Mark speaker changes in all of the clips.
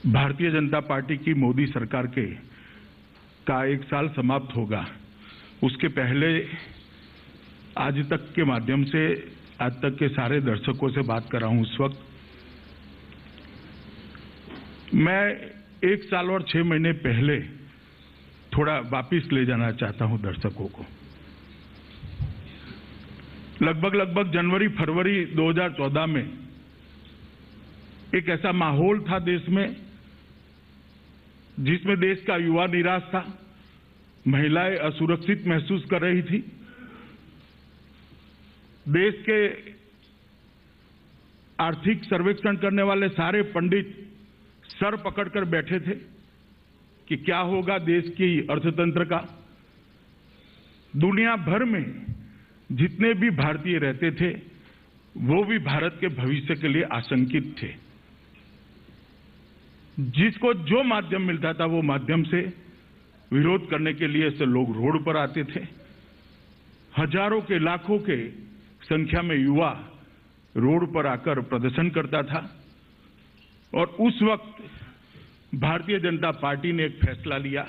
Speaker 1: Bharatiya Janata party की मोदी सरकार का 1 साल समाप्त होगा, उसके पहले आज तक के माध्यम से आज तक के सारे दर्शकों से बात कर रहा हूं। उस वक्त मैं 1 साल और 6 महीने पहले थोड़ा वापिस ले जाना चाहता हूं दर्शकों को। लगभग जनवरी फरवरी 2014 में एक ऐसा माहौल था देश में जिसमें देश का युवा निराश था, महिलाएं असुरक्षित महसूस कर रही थी। देश के आर्थिक सर्वेक्षण करने वाले सारे पंडित सर पकड़कर बैठे थे कि क्या होगा देश की अर्थतंत्र का। दुनिया भर में जितने भी भारतीय रहते थे वो भी भारत के भविष्य के लिए आशंकित थे। जिसको जो माध्यम मिलता था वो माध्यम से विरोध करने के लिए से लोग रोड पर आते थे। हजारों के लाखों के संख्या में युवा रोड पर आकर प्रदर्शन करता था। और उस वक्त भारतीय जनता पार्टी ने एक फैसला लिया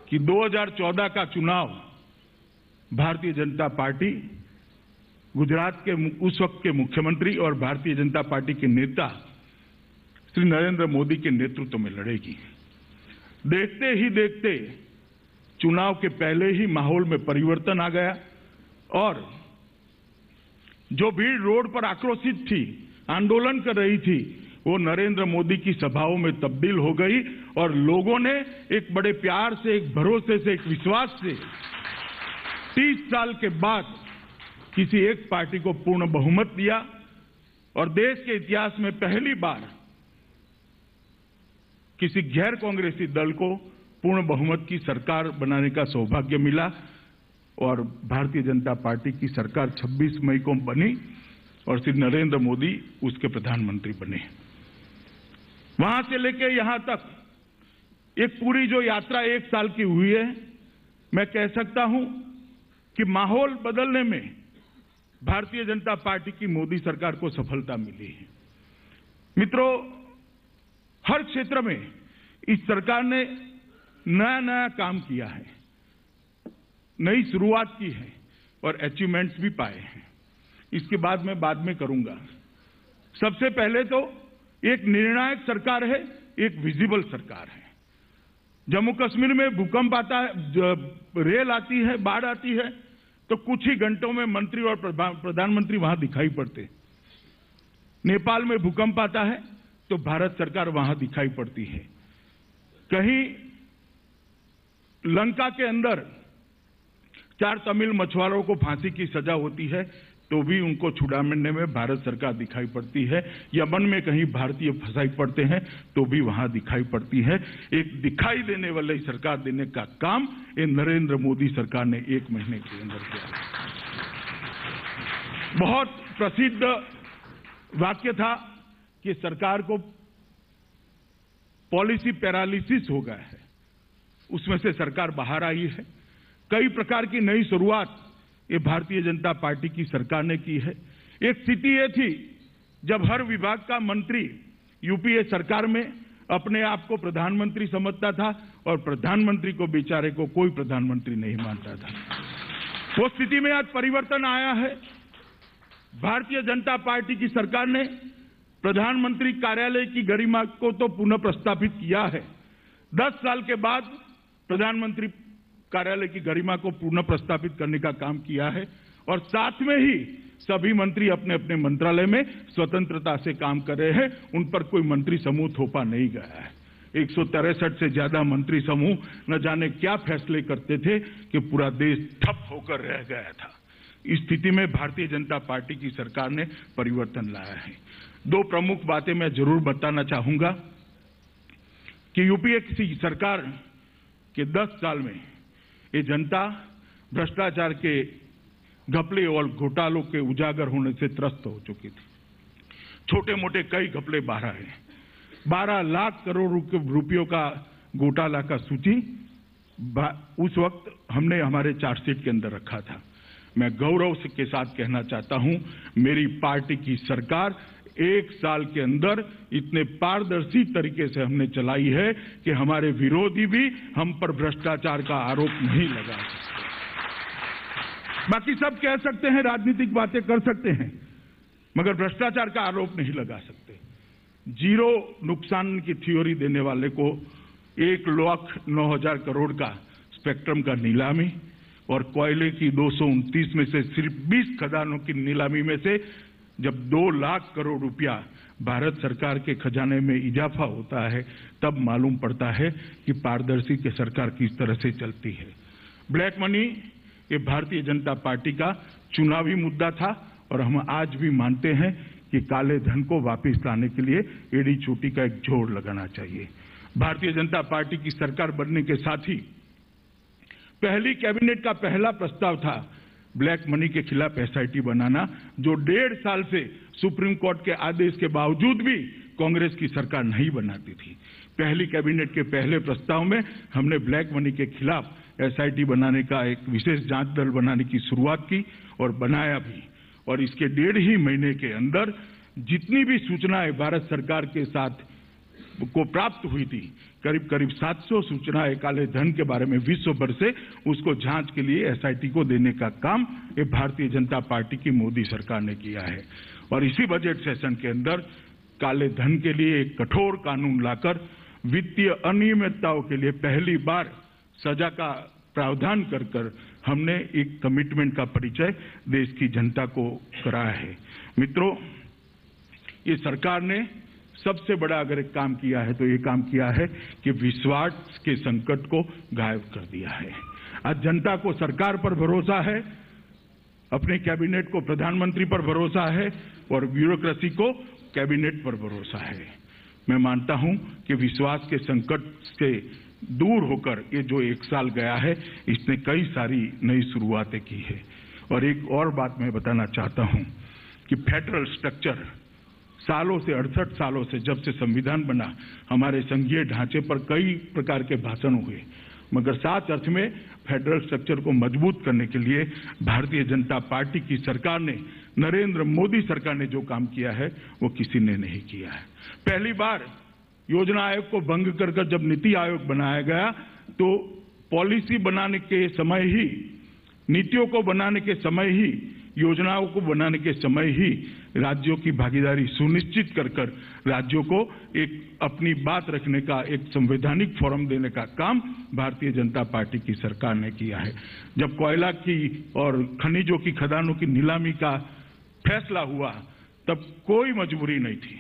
Speaker 1: कि 2014 का चुनाव भारतीय जनता पार्टी गुजरात के उस वक्त के मुख्यमंत्री और भारतीय जनता पार्टी के नेता श्री नरेंद्र मोदी के नेतृत्व में लड़ेगी। देखते ही देखते चुनाव के पहले ही माहौल में परिवर्तन आ गया और जो भीड़ रोड पर आक्रोशित थी, आंदोलन कर रही थी, वो नरेंद्र मोदी की सभाओं में तब्दील हो गई और लोगों ने एक बड़े प्यार से, एक भरोसे से, एक विश्वास से 30 साल के बाद किसी एक पार्टी को पूर्ण बहुमत दिया और देश के इतिहास में पहली बार किसी गैर कांग्रेसी दल को पूर्ण बहुमत की सरकार बनाने का सौभाग्य मिला और भारतीय जनता पार्टी की सरकार 26 मई को बनी और श्री नरेंद्र मोदी उसके प्रधानमंत्री बने। वहां से लेकर यहां तक एक पूरी जो यात्रा 1 साल की हुई है, मैं कह सकता हूं कि माहौल बदलने में भारतीय जनता पार्टी की मोदी सरकार को सफलता मिली है। मित्रों, हर क्षेत्र में इस सरकार ने नया नया काम किया है, नई शुरुआत की है और अचीवमेंट्स भी पाए हैं। इसके बाद मैं बाद में करूंगा। सबसे पहले तो एक निर्णायक सरकार है, एक विजिबल सरकार है। जम्मू कश्मीर में भूकंप आता है, रेल आती है, बाढ़ आती है तो कुछ ही घंटों में मंत्री और प्रधानमंत्री वहां दिखाई पड़ते। नेपाल में भूकंप आता है तो भारत सरकार वहां दिखाई पड़ती है। कहीं लंका के अंदर 4 तमिल मछुआरों को फांसी की सजा होती है तो भी उनको छुड़ाने में भारत सरकार दिखाई पड़ती है। यमन में कहीं भारतीय फंसाई पड़ते हैं तो भी वहां दिखाई पड़ती है। एक दिखाई देने वाली सरकार देने का काम ये नरेंद्र मोदी सरकार ने 1 महीने के अंदर किया। बहुत प्रसिद्ध वाक्य था कि सरकार को पॉलिसी पैरालिसिस हो गया है, उसमें से सरकार बाहर आई है। कई प्रकार की नई शुरुआत ये भारतीय जनता पार्टी की सरकार ने की है। एक स्थिति ये थी जब हर विभाग का मंत्री यूपीए सरकार में अपने आप को प्रधानमंत्री समझता था और प्रधानमंत्री को बेचारे को कोई प्रधानमंत्री नहीं मानता था। वो स्थिति में आज परिवर्तन आया है। भारतीय जनता पार्टी की सरकार ने प्रधानमंत्री कार्यालय की गरिमा को तो पुनः प्रस्तावित किया है। 10 साल के बाद प्रधानमंत्री कार्यालय की गरिमा को पुनः प्रस्तावित करने का काम किया है और साथ में ही सभी मंत्री अपने अपने मंत्रालय में स्वतंत्रता से काम कर रहे हैं। उन पर कोई मंत्री समूह थोपा नहीं गया है। 163 से ज्यादा मंत्री समूह न जाने क्या फैसले करते थे कि पूरा देश ठप होकर रह गया था। इस स्थिति में भारतीय जनता पार्टी की सरकार ने परिवर्तन लाया है। 2 प्रमुख बातें मैं जरूर बताना चाहूंगा कि यूपीए की सरकार के 10 साल में ये जनता भ्रष्टाचार के घपले और घोटालों के उजागर होने से त्रस्त हो चुकी थी। छोटे मोटे कई घपले बाहर आए। 12 लाख करोड़ रुपयों का घोटाला का सूची उस वक्त हमने हमारे चार्जशीट के अंदर रखा था। मैं गौरव के साथ कहना चाहता हूं, मेरी पार्टी की सरकार 1 साल के अंदर इतने पारदर्शी तरीके से हमने चलाई है कि हमारे विरोधी भी हम पर भ्रष्टाचार का आरोप नहीं लगा सकते। बाकी सब कह सकते हैं, राजनीतिक बातें कर सकते हैं, मगर भ्रष्टाचार का आरोप नहीं लगा सकते। जीरो नुकसान की थ्योरी देने वाले को 1,09,000 करोड़ का स्पेक्ट्रम का नीलामी और कोयले की 229 में से सिर्फ 20 खदानों की नीलामी में से जब 2 लाख करोड़ रुपया भारत सरकार के खजाने में इजाफा होता है, तब मालूम पड़ता है कि पारदर्शी की सरकार किस तरह से चलती है। ब्लैक मनी ये भारतीय जनता पार्टी का चुनावी मुद्दा था और हम आज भी मानते हैं कि काले धन को वापस लाने के लिए एड़ी चोटी का एक जोड़ लगाना चाहिए। भारतीय जनता पार्टी की सरकार बनने के साथ ही पहली कैबिनेट का पहला प्रस्ताव था ब्लैक मनी के खिलाफ एसआईटी बनाना, जो 1.5 साल से सुप्रीम कोर्ट के आदेश के बावजूद भी कांग्रेस की सरकार नहीं बनाती थी। पहली कैबिनेट के पहले प्रस्ताव में हमने ब्लैक मनी के खिलाफ एसआईटी बनाने का एक विशेष जांच दल बनाने की शुरुआत की और बनाया भी। और इसके 1.5 ही महीने के अंदर जितनी भी सूचनाएं भारत सरकार के साथ को प्राप्त हुई थी, करीब 700 सूचनाएं काले धन के बारे में विश्व भर से, उसको जांच के लिए एसआईटी को देने का काम ये भारतीय जनता पार्टी की मोदी सरकार ने किया है। और इसी बजट सेशन के अंदर काले धन के लिए एक कठोर कानून लाकर वित्तीय अनियमितताओं के लिए पहली बार सजा का प्रावधान कर हमने एक कमिटमेंट का परिचय देश की जनता को कराया है। मित्रों, ये सरकार ने सबसे बड़ा अगर एक काम किया है तो ये काम किया है कि विश्वास के संकट को गायब कर दिया है। आज जनता को सरकार पर भरोसा है, अपने कैबिनेट को प्रधानमंत्री पर भरोसा है और ब्यूरोक्रेसी को कैबिनेट पर भरोसा है। मैं मानता हूं कि विश्वास के संकट से दूर होकर ये जो 1 साल गया है, इसने कई सारी नई शुरुआतें की है। और एक और बात मैं बताना चाहता हूं कि फेडरल स्ट्रक्चर सालों से 68 सालों से जब से संविधान बना, हमारे संघीय ढांचे पर कई प्रकार के भाषण हुए, मगर साथ अर्थ में फेडरल स्ट्रक्चर को मजबूत करने के लिए भारतीय जनता पार्टी की सरकार ने, नरेंद्र मोदी सरकार ने जो काम किया है वो किसी ने नहीं किया है। पहली बार योजना आयोग को भंग कर जब नीति आयोग बनाया गया तो पॉलिसी बनाने के समय ही, नीतियों को बनाने के समय ही, योजनाओं को बनाने के समय ही राज्यों की भागीदारी सुनिश्चित कर राज्यों को एक अपनी बात रखने का एक संवैधानिक फोरम देने का काम भारतीय जनता पार्टी की सरकार ने किया है। जब कोयला की और खनिजों की खदानों की नीलामी का फैसला हुआ तब कोई मजबूरी नहीं थी,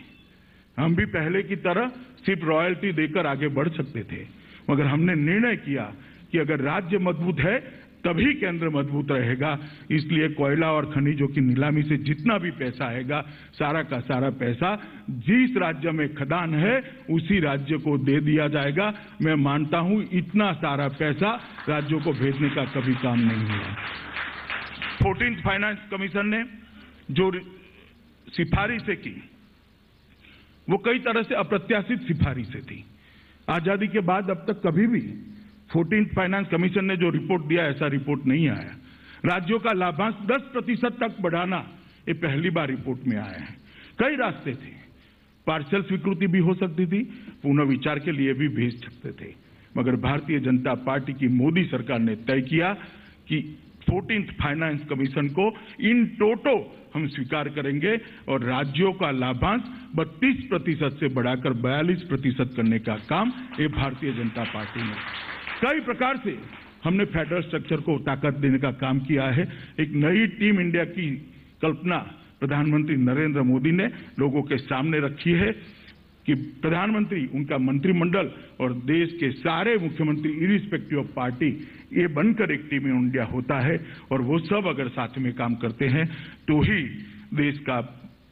Speaker 1: हम भी पहले की तरह सिर्फ रॉयल्टी देकर आगे बढ़ सकते थे, मगर हमने निर्णय किया कि अगर राज्य मजबूत है तभी केंद्र मजबूत रहेगा। इसलिए कोयला और खनिजों की नीलामी से जितना भी पैसा आएगा, सारा का सारा पैसा जिस राज्य में खदान है उसी राज्य को दे दिया जाएगा। मैं मानता हूं इतना सारा पैसा राज्यों को भेजने का कभी काम नहीं हुआ। 14th फाइनेंस कमीशन ने जो सिफारिशें की वो कई तरह से अप्रत्याशित सिफारिशें थी। आजादी के बाद अब तक कभी भी 14th फाइनेंस कमीशन ने जो रिपोर्ट दिया, ऐसा रिपोर्ट नहीं आया। राज्यों का लाभांश 10% तक बढ़ाना ये पहली बार रिपोर्ट में आया है। कई रास्ते थे, पार्शियल स्वीकृति भी हो सकती थी, पुनर्विचार के लिए भी भेज सकते थे, मगर भारतीय जनता पार्टी की मोदी सरकार ने तय किया कि 14th फाइनेंस कमीशन को इन टोटो हम स्वीकार करेंगे और राज्यों का लाभांश 32% से बढ़ाकर 42% करने का काम ये भारतीय जनता पार्टी ने, कई प्रकार से हमने फेडरल स्ट्रक्चर को ताकत देने का काम किया है। एक नई टीम इंडिया की कल्पना प्रधानमंत्री नरेंद्र मोदी ने लोगों के सामने रखी है कि प्रधानमंत्री, उनका मंत्रिमंडल और देश के सारे मुख्यमंत्री इरिस्पेक्टिव ऑफ पार्टी ये बनकर एक टीम इंडिया होता है और वो सब अगर साथ में काम करते हैं तो ही देश का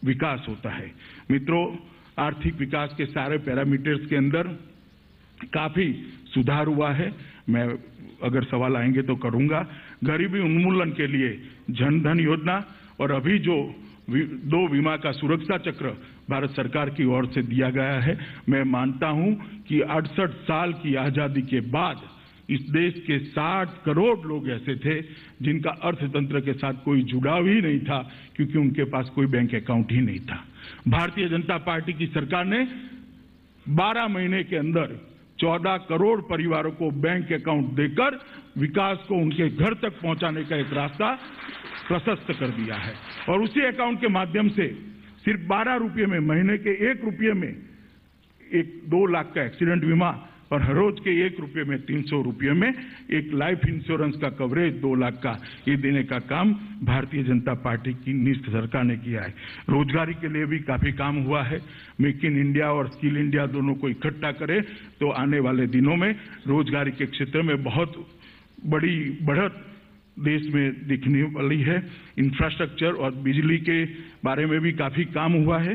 Speaker 1: विकास होता है। मित्रों, आर्थिक विकास के सारे पैरामीटर्स के अंदर काफी सुधार हुआ है। मैं अगर सवाल आएंगे तो करूंगा। गरीबी उन्मूलन के लिए जन धन योजना और अभी जो 2 बीमा का सुरक्षा चक्र भारत सरकार की ओर से दिया गया है, मैं मानता हूं कि 68 साल की आजादी के बाद इस देश के 60 करोड़ लोग ऐसे थे जिनका अर्थतंत्र के साथ कोई जुड़ाव ही नहीं था, क्योंकि उनके पास कोई बैंक अकाउंट ही नहीं था। भारतीय जनता पार्टी की सरकार ने 12 महीने के अंदर 14 करोड़ परिवारों को बैंक अकाउंट देकर विकास को उनके घर तक पहुंचाने का एक रास्ता प्रशस्त कर दिया है। और उसी अकाउंट के माध्यम से सिर्फ 12 रुपये में, महीने के 1 रुपये में 2 लाख का एक्सीडेंट बीमा और हर रोज के 1 रुपये में 300 रुपये में एक लाइफ इंश्योरेंस का कवरेज 2 लाख का, ये देने का काम भारतीय जनता पार्टी की सरकार ने किया है। रोजगारी के लिए भी काफी काम हुआ है। मेक इन इंडिया और स्किल इंडिया दोनों को इकट्ठा करें तो आने वाले दिनों में रोजगारी के क्षेत्र में बहुत बड़ी बढ़त देश में दिखने वाली है। इंफ्रास्ट्रक्चर और बिजली के बारे में भी काफी काम हुआ है।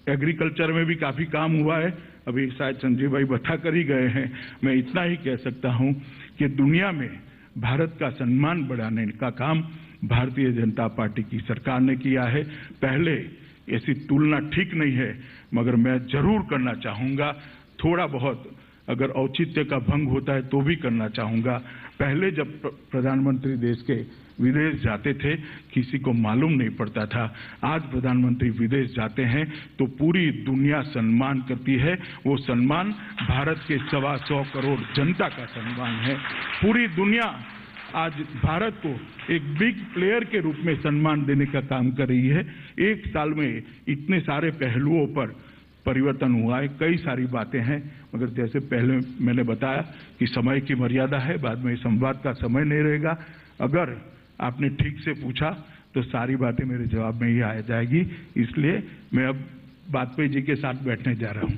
Speaker 1: एग्रीकल्चर में भी काफी काम हुआ है। अभी शायद संजय भाई बता कर ही गए हैं। मैं इतना ही कह सकता हूं कि दुनिया में भारत का सम्मान बढ़ाने का काम भारतीय जनता पार्टी की सरकार ने किया है। पहले ऐसी तुलना ठीक नहीं है, मगर मैं जरूर करना चाहूंगा, थोड़ा बहुत अगर औचित्य का भंग होता है तो भी करना चाहूंगा। पहले जब प्रधानमंत्री देश के विदेश जाते थे किसी को मालूम नहीं पड़ता था। आज प्रधानमंत्री विदेश जाते हैं तो पूरी दुनिया सम्मान करती है। वो सम्मान भारत के 125 करोड़ जनता का सम्मान है। पूरी दुनिया आज भारत को एक बिग प्लेयर के रूप में सम्मान देने का काम कर रही है। एक साल में इतने सारे पहलुओं पर परिवर्तन हुआ है। कई सारी बातें हैं, मगर जैसे पहले मैंने बताया कि समय की मर्यादा है, बाद में संवाद का समय नहीं रहेगा। अगर आपने ठीक से पूछा तो सारी बातें मेरे जवाब में ही आ जाएगी। इसलिए मैं अब वाजपेयी जी के साथ बैठने जा रहा हूं।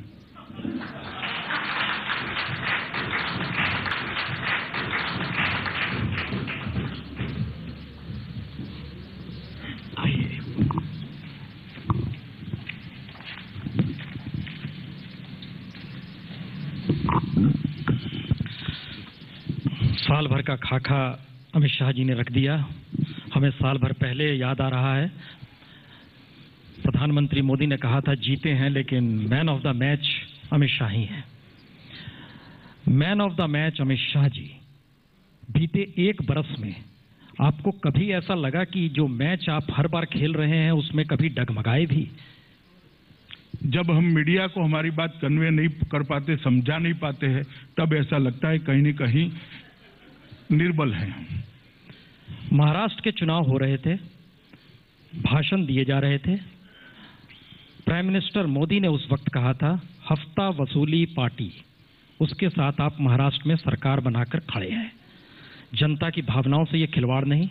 Speaker 2: साल भर का खाका अमित शाह जी ने रख दिया। हमें साल भर पहले याद आ रहा है, प्रधानमंत्री मोदी ने कहा था जीते हैं लेकिन man of the match Amit Shah ही हैं। Man of the match Amit Shah ji, बीते 1 बरस में आपको कभी ऐसा लगा कि जो मैच आप हर बार खेल रहे हैं उसमें कभी डगमगाए भी?
Speaker 1: जब हम मीडिया को हमारी बात कन्वे नहीं कर पाते, समझा नहीं पाते हैं, तब ऐसा लगता है कहीं न कहीं निर्बल हैं।
Speaker 2: महाराष्ट्र के चुनाव हो रहे थे, भाषण दिए जा रहे थे। प्राइम मिनिस्टर मोदी ने उस वक्त कहा था हफ्ता वसूली पार्टी, उसके साथ आप महाराष्ट्र में सरकार बनाकर खड़े हैं। जनता की भावनाओं से ये खिलवाड़ नहीं?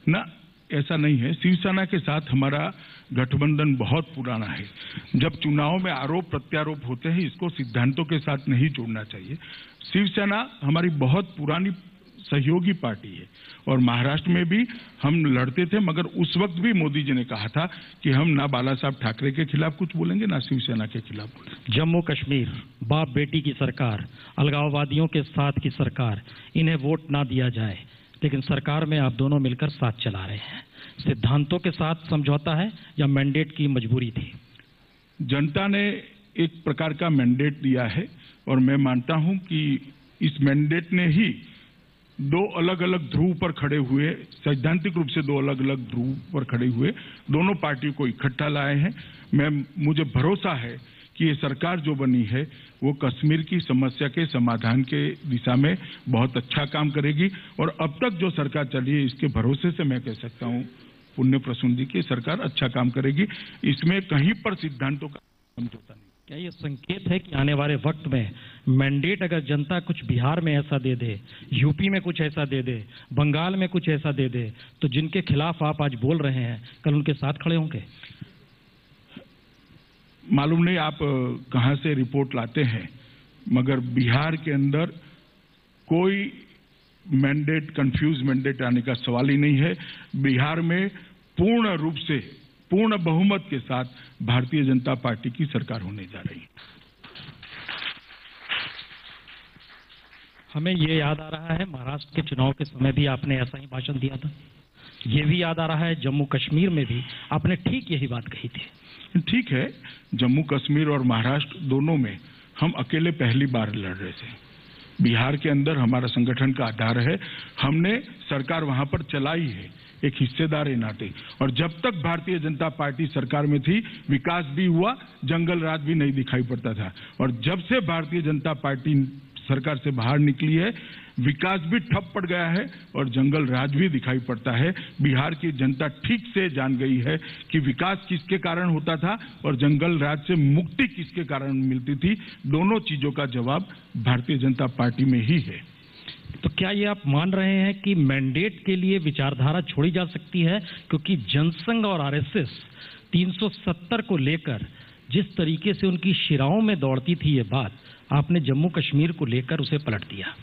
Speaker 1: ना, ऐसा नहीं है। शिवसेना के साथ हमारा गठबंधन बहुत पुराना है। जब चुनाव में आरोप प्रत्यारोप होते हैं, इसको सिद्धांतों के साथ नहीं जोड़ना चाहिए। शिवसेना हमारी बहुत पुरानी सहयोगी पार्टी है और महाराष्ट्र में भी हम लड़ते थे, मगर उस वक्त भी मोदी जी ने कहा था कि हम ना बाला साहब ठाकरे के खिलाफ कुछ बोलेंगे ना शिवसेना के खिलाफ बोलेंगे।
Speaker 2: जम्मू कश्मीर, बाप बेटी की सरकार, अलगाववादियों के साथ की सरकार, इन्हें वोट ना दिया जाए, लेकिन सरकार में आप दोनों मिलकर साथ चला रहे हैं। सिद्धांतों के साथ समझौता है या मैंडेट की मजबूरी थी?
Speaker 1: जनता ने एक प्रकार का मैंडेट दिया है और मैं मानता हूं कि इस मैंडेट ने ही 2 अलग अलग ध्रुव पर खड़े हुए, सैद्धांतिक रूप से 2 अलग अलग ध्रुव पर खड़े हुए दोनों पार्टियों को इकट्ठा लाए हैं। मुझे भरोसा है कि ये सरकार जो बनी है वो कश्मीर की समस्या के समाधान के दिशा में बहुत अच्छा काम करेगी। और अब तक जो सरकार चली है इसके भरोसे से मैं कह सकता हूं पुण्य प्रसून जी की सरकार अच्छा काम करेगी। इसमें कहीं पर सिद्धांतों का समझौता नहीं।
Speaker 2: क्या ये संकेत है कि आने वाले वक्त में मैंडेट अगर जनता कुछ बिहार में ऐसा दे दे, यूपी में कुछ ऐसा दे दे, बंगाल में कुछ ऐसा दे दे, तो जिनके खिलाफ आप आज बोल रहे हैं कल उनके साथ खड़े होंगे?
Speaker 1: मालूम नहीं आप कहां से रिपोर्ट लाते हैं, मगर बिहार के अंदर कोई मैंडेट, कंफ्यूज मैंडेट आने का सवाल ही नहीं है। बिहार में पूर्ण रूप से, पूर्ण बहुमत के साथ भारतीय जनता पार्टी की सरकार होने जा रही है।
Speaker 2: हमें ये याद आ रहा है महाराष्ट्र के चुनाव के समय भी आपने ऐसा ही भाषण दिया था। ये भी याद आ रहा है जम्मू कश्मीर में भी आपने ठीक यही बात कही थी।
Speaker 1: ठीक है, जम्मू कश्मीर और महाराष्ट्र दोनों में हम अकेले पहली बार लड़ रहे थे। बिहार के अंदर हमारा संगठन का आधार है, हमने सरकार वहां पर चलाई है एक हिस्सेदार के नाते, और जब तक भारतीय जनता पार्टी सरकार में थी विकास भी हुआ, जंगल राज भी नहीं दिखाई पड़ता था। और जब से भारतीय जनता पार्टी सरकार से बाहर निकली है, विकास भी ठप पड़ गया है और जंगल राज भी दिखाई पड़ता है। बिहार की जनता ठीक से जान गई है कि विकास किसके कारण होता था और जंगल राज से मुक्ति किसके कारण मिलती थी। दोनों चीजों का जवाब भारतीय जनता पार्टी में ही है।
Speaker 2: तो क्या ये आप मान रहे हैं कि मैंडेट के लिए विचारधारा छोड़ी जा सकती है? क्योंकि जनसंघ और आरएसएस 370 को लेकर जिस तरीके से उनकी शिराओं में दौड़ती थी ये बात, आपने जम्मू कश्मीर को लेकर उसे पलट दिया।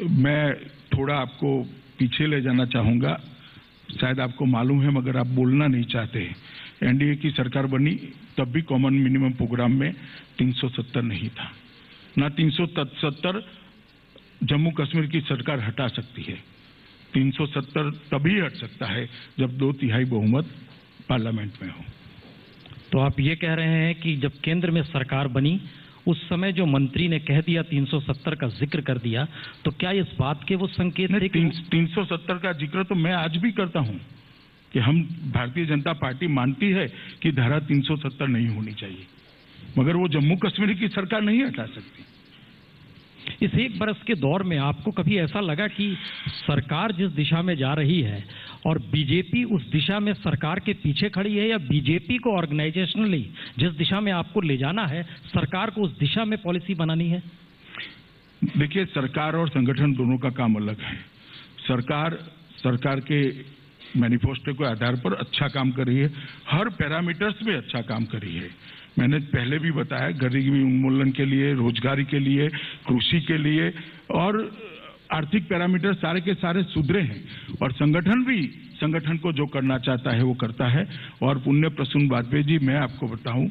Speaker 1: मैं थोड़ा आपको पीछे ले जाना चाहूंगा, शायद आपको मालूम है मगर आप बोलना नहीं चाहते। एनडीए की सरकार बनी तब भी कॉमन मिनिमम प्रोग्राम में 370 नहीं था, ना 370 जम्मू कश्मीर की सरकार हटा सकती है। 370 तभी हट सकता है जब 2/3 बहुमत पार्लियामेंट में हो।
Speaker 2: तो आप ये कह रहे हैं कि जब केंद्र में सरकार बनी उस समय जो मंत्री ने कह दिया 370 का जिक्र कर दिया, तो क्या इस बात के वो संकेत थे?
Speaker 1: 370 का जिक्र तो मैं आज भी करता हूं कि हम भारतीय जनता पार्टी मानती है कि धारा 370 नहीं होनी चाहिए, मगर वो जम्मू कश्मीर की सरकार नहीं हटा सकती।
Speaker 2: इस एक बरस के दौर में आपको कभी ऐसा लगा कि सरकार जिस दिशा में जा रही है और बीजेपी उस दिशा में सरकार के पीछे खड़ी है, या बीजेपी को ऑर्गेनाइजेशनली जिस दिशा में आपको ले जाना है सरकार को उस दिशा में पॉलिसी बनानी है?
Speaker 1: देखिए, सरकार और संगठन दोनों का काम अलग है। सरकार के मैनिफेस्टो के आधार पर अच्छा काम कर रही है, हर पैरामीटर्स में अच्छा काम कर रही है। मैंने पहले भी बताया, गरीबी उन्मूलन के लिए, रोजगारी के लिए, कृषि के लिए और आर्थिक पैरामीटर सारे के सारे सुधरे हैं। और संगठन को जो करना चाहता है वो करता है। और पुण्य प्रसून वाजपेयी जी, मैं आपको बताऊं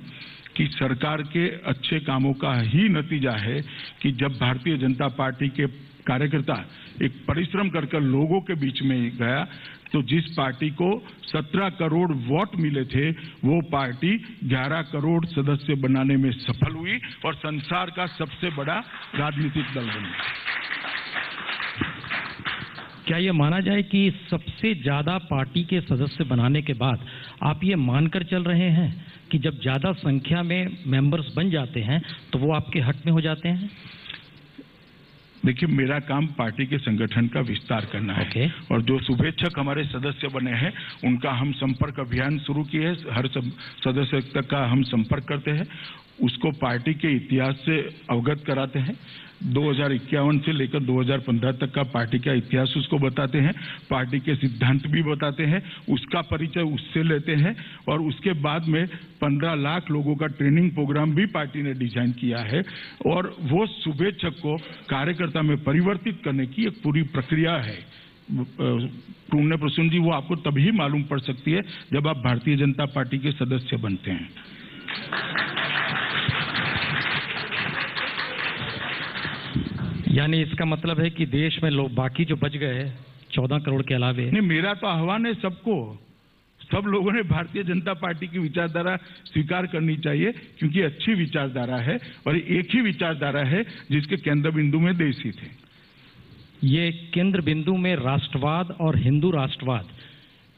Speaker 1: कि सरकार के अच्छे कामों का ही नतीजा है कि जब भारतीय जनता पार्टी के कार्यकर्ता एक परिश्रम कर लोगों के बीच में गया, तो जिस पार्टी को 17 करोड़ वोट मिले थे वो पार्टी 11 करोड़ सदस्य बनाने में सफल हुई और संसार का सबसे बड़ा राजनीतिक दल बनी।
Speaker 2: क्या ये माना जाए कि सबसे ज्यादा पार्टी के सदस्य बनाने के बाद आप ये मानकर चल रहे हैं कि जब ज्यादा संख्या में मेंबर्स बन जाते हैं तो वो आपके हक में हो जाते हैं?
Speaker 1: देखिए, मेरा काम पार्टी के संगठन का विस्तार करना है। और जो शुभेच्छक हमारे सदस्य बने हैं उनका हम संपर्क अभियान शुरू किए हैं। हर सदस्य तक का हम संपर्क करते हैं, उसको पार्टी के इतिहास से अवगत कराते हैं। 2051 से लेकर 2015 तक का पार्टी का इतिहास उसको बताते हैं, पार्टी के सिद्धांत भी बताते हैं, उसका परिचय उससे लेते हैं। और उसके बाद में 15 लाख लोगों का ट्रेनिंग प्रोग्राम भी पार्टी ने डिजाइन किया है। और वो शुभेच्छक को कार्यकर्ता में परिवर्तित करने की एक पूरी प्रक्रिया है। पुण्य प्रसून जी, वो आपको तभी मालूम पड़ सकती है जब आप भारतीय जनता पार्टी के सदस्य बनते हैं।
Speaker 2: यानी इसका मतलब है कि देश में लोग बाकी जो बच गए 14 करोड़ के अलावे।
Speaker 1: नहीं, मेरा तो आह्वान है सबको, सब लोगों ने भारतीय जनता पार्टी की विचारधारा स्वीकार करनी चाहिए, क्योंकि अच्छी विचारधारा है और एक ही विचारधारा है जिसके केंद्र बिंदु में देश हित है।
Speaker 2: ये केंद्र बिंदु में राष्ट्रवाद और हिंदू राष्ट्रवाद,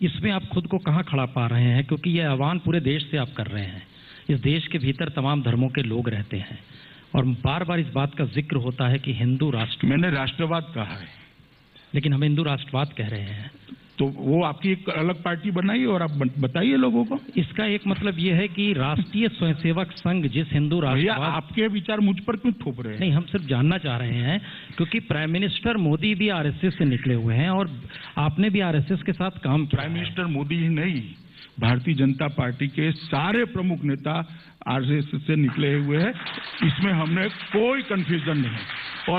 Speaker 2: इसमें आप खुद को कहां खड़ा पा रहे हैं? क्योंकि ये आह्वान पूरे देश से आप कर रहे हैं। इस देश के भीतर तमाम धर्मों के लोग रहते हैं और बार बार इस बात का जिक्र होता है कि हिंदू राष्ट्र।
Speaker 1: मैंने राष्ट्रवाद कहा है,
Speaker 2: लेकिन हम हिंदू राष्ट्रवाद कह रहे हैं।
Speaker 1: तो वो आपकी एक अलग पार्टी बनाइए और आप बताइए लोगों को।
Speaker 2: इसका एक मतलब ये है कि राष्ट्रीय स्वयंसेवक संघ जिस हिंदू राष्ट्रवाद।
Speaker 1: आपके विचार मुझ पर क्यों थोप रहे हैं?
Speaker 2: नहीं, हम सिर्फ जानना चाह रहे हैं क्योंकि प्राइम मिनिस्टर मोदी भी आरएसएस से निकले हुए हैं और आपने भी आरएसएस के साथ काम किया।
Speaker 1: प्राइम मिनिस्टर मोदी ही नहीं, भारतीय जनता पार्टी के सारे प्रमुख नेता आरएसएस से निकले हुए हैं। इसमें हमने कोई कंफ्यूजन नहीं है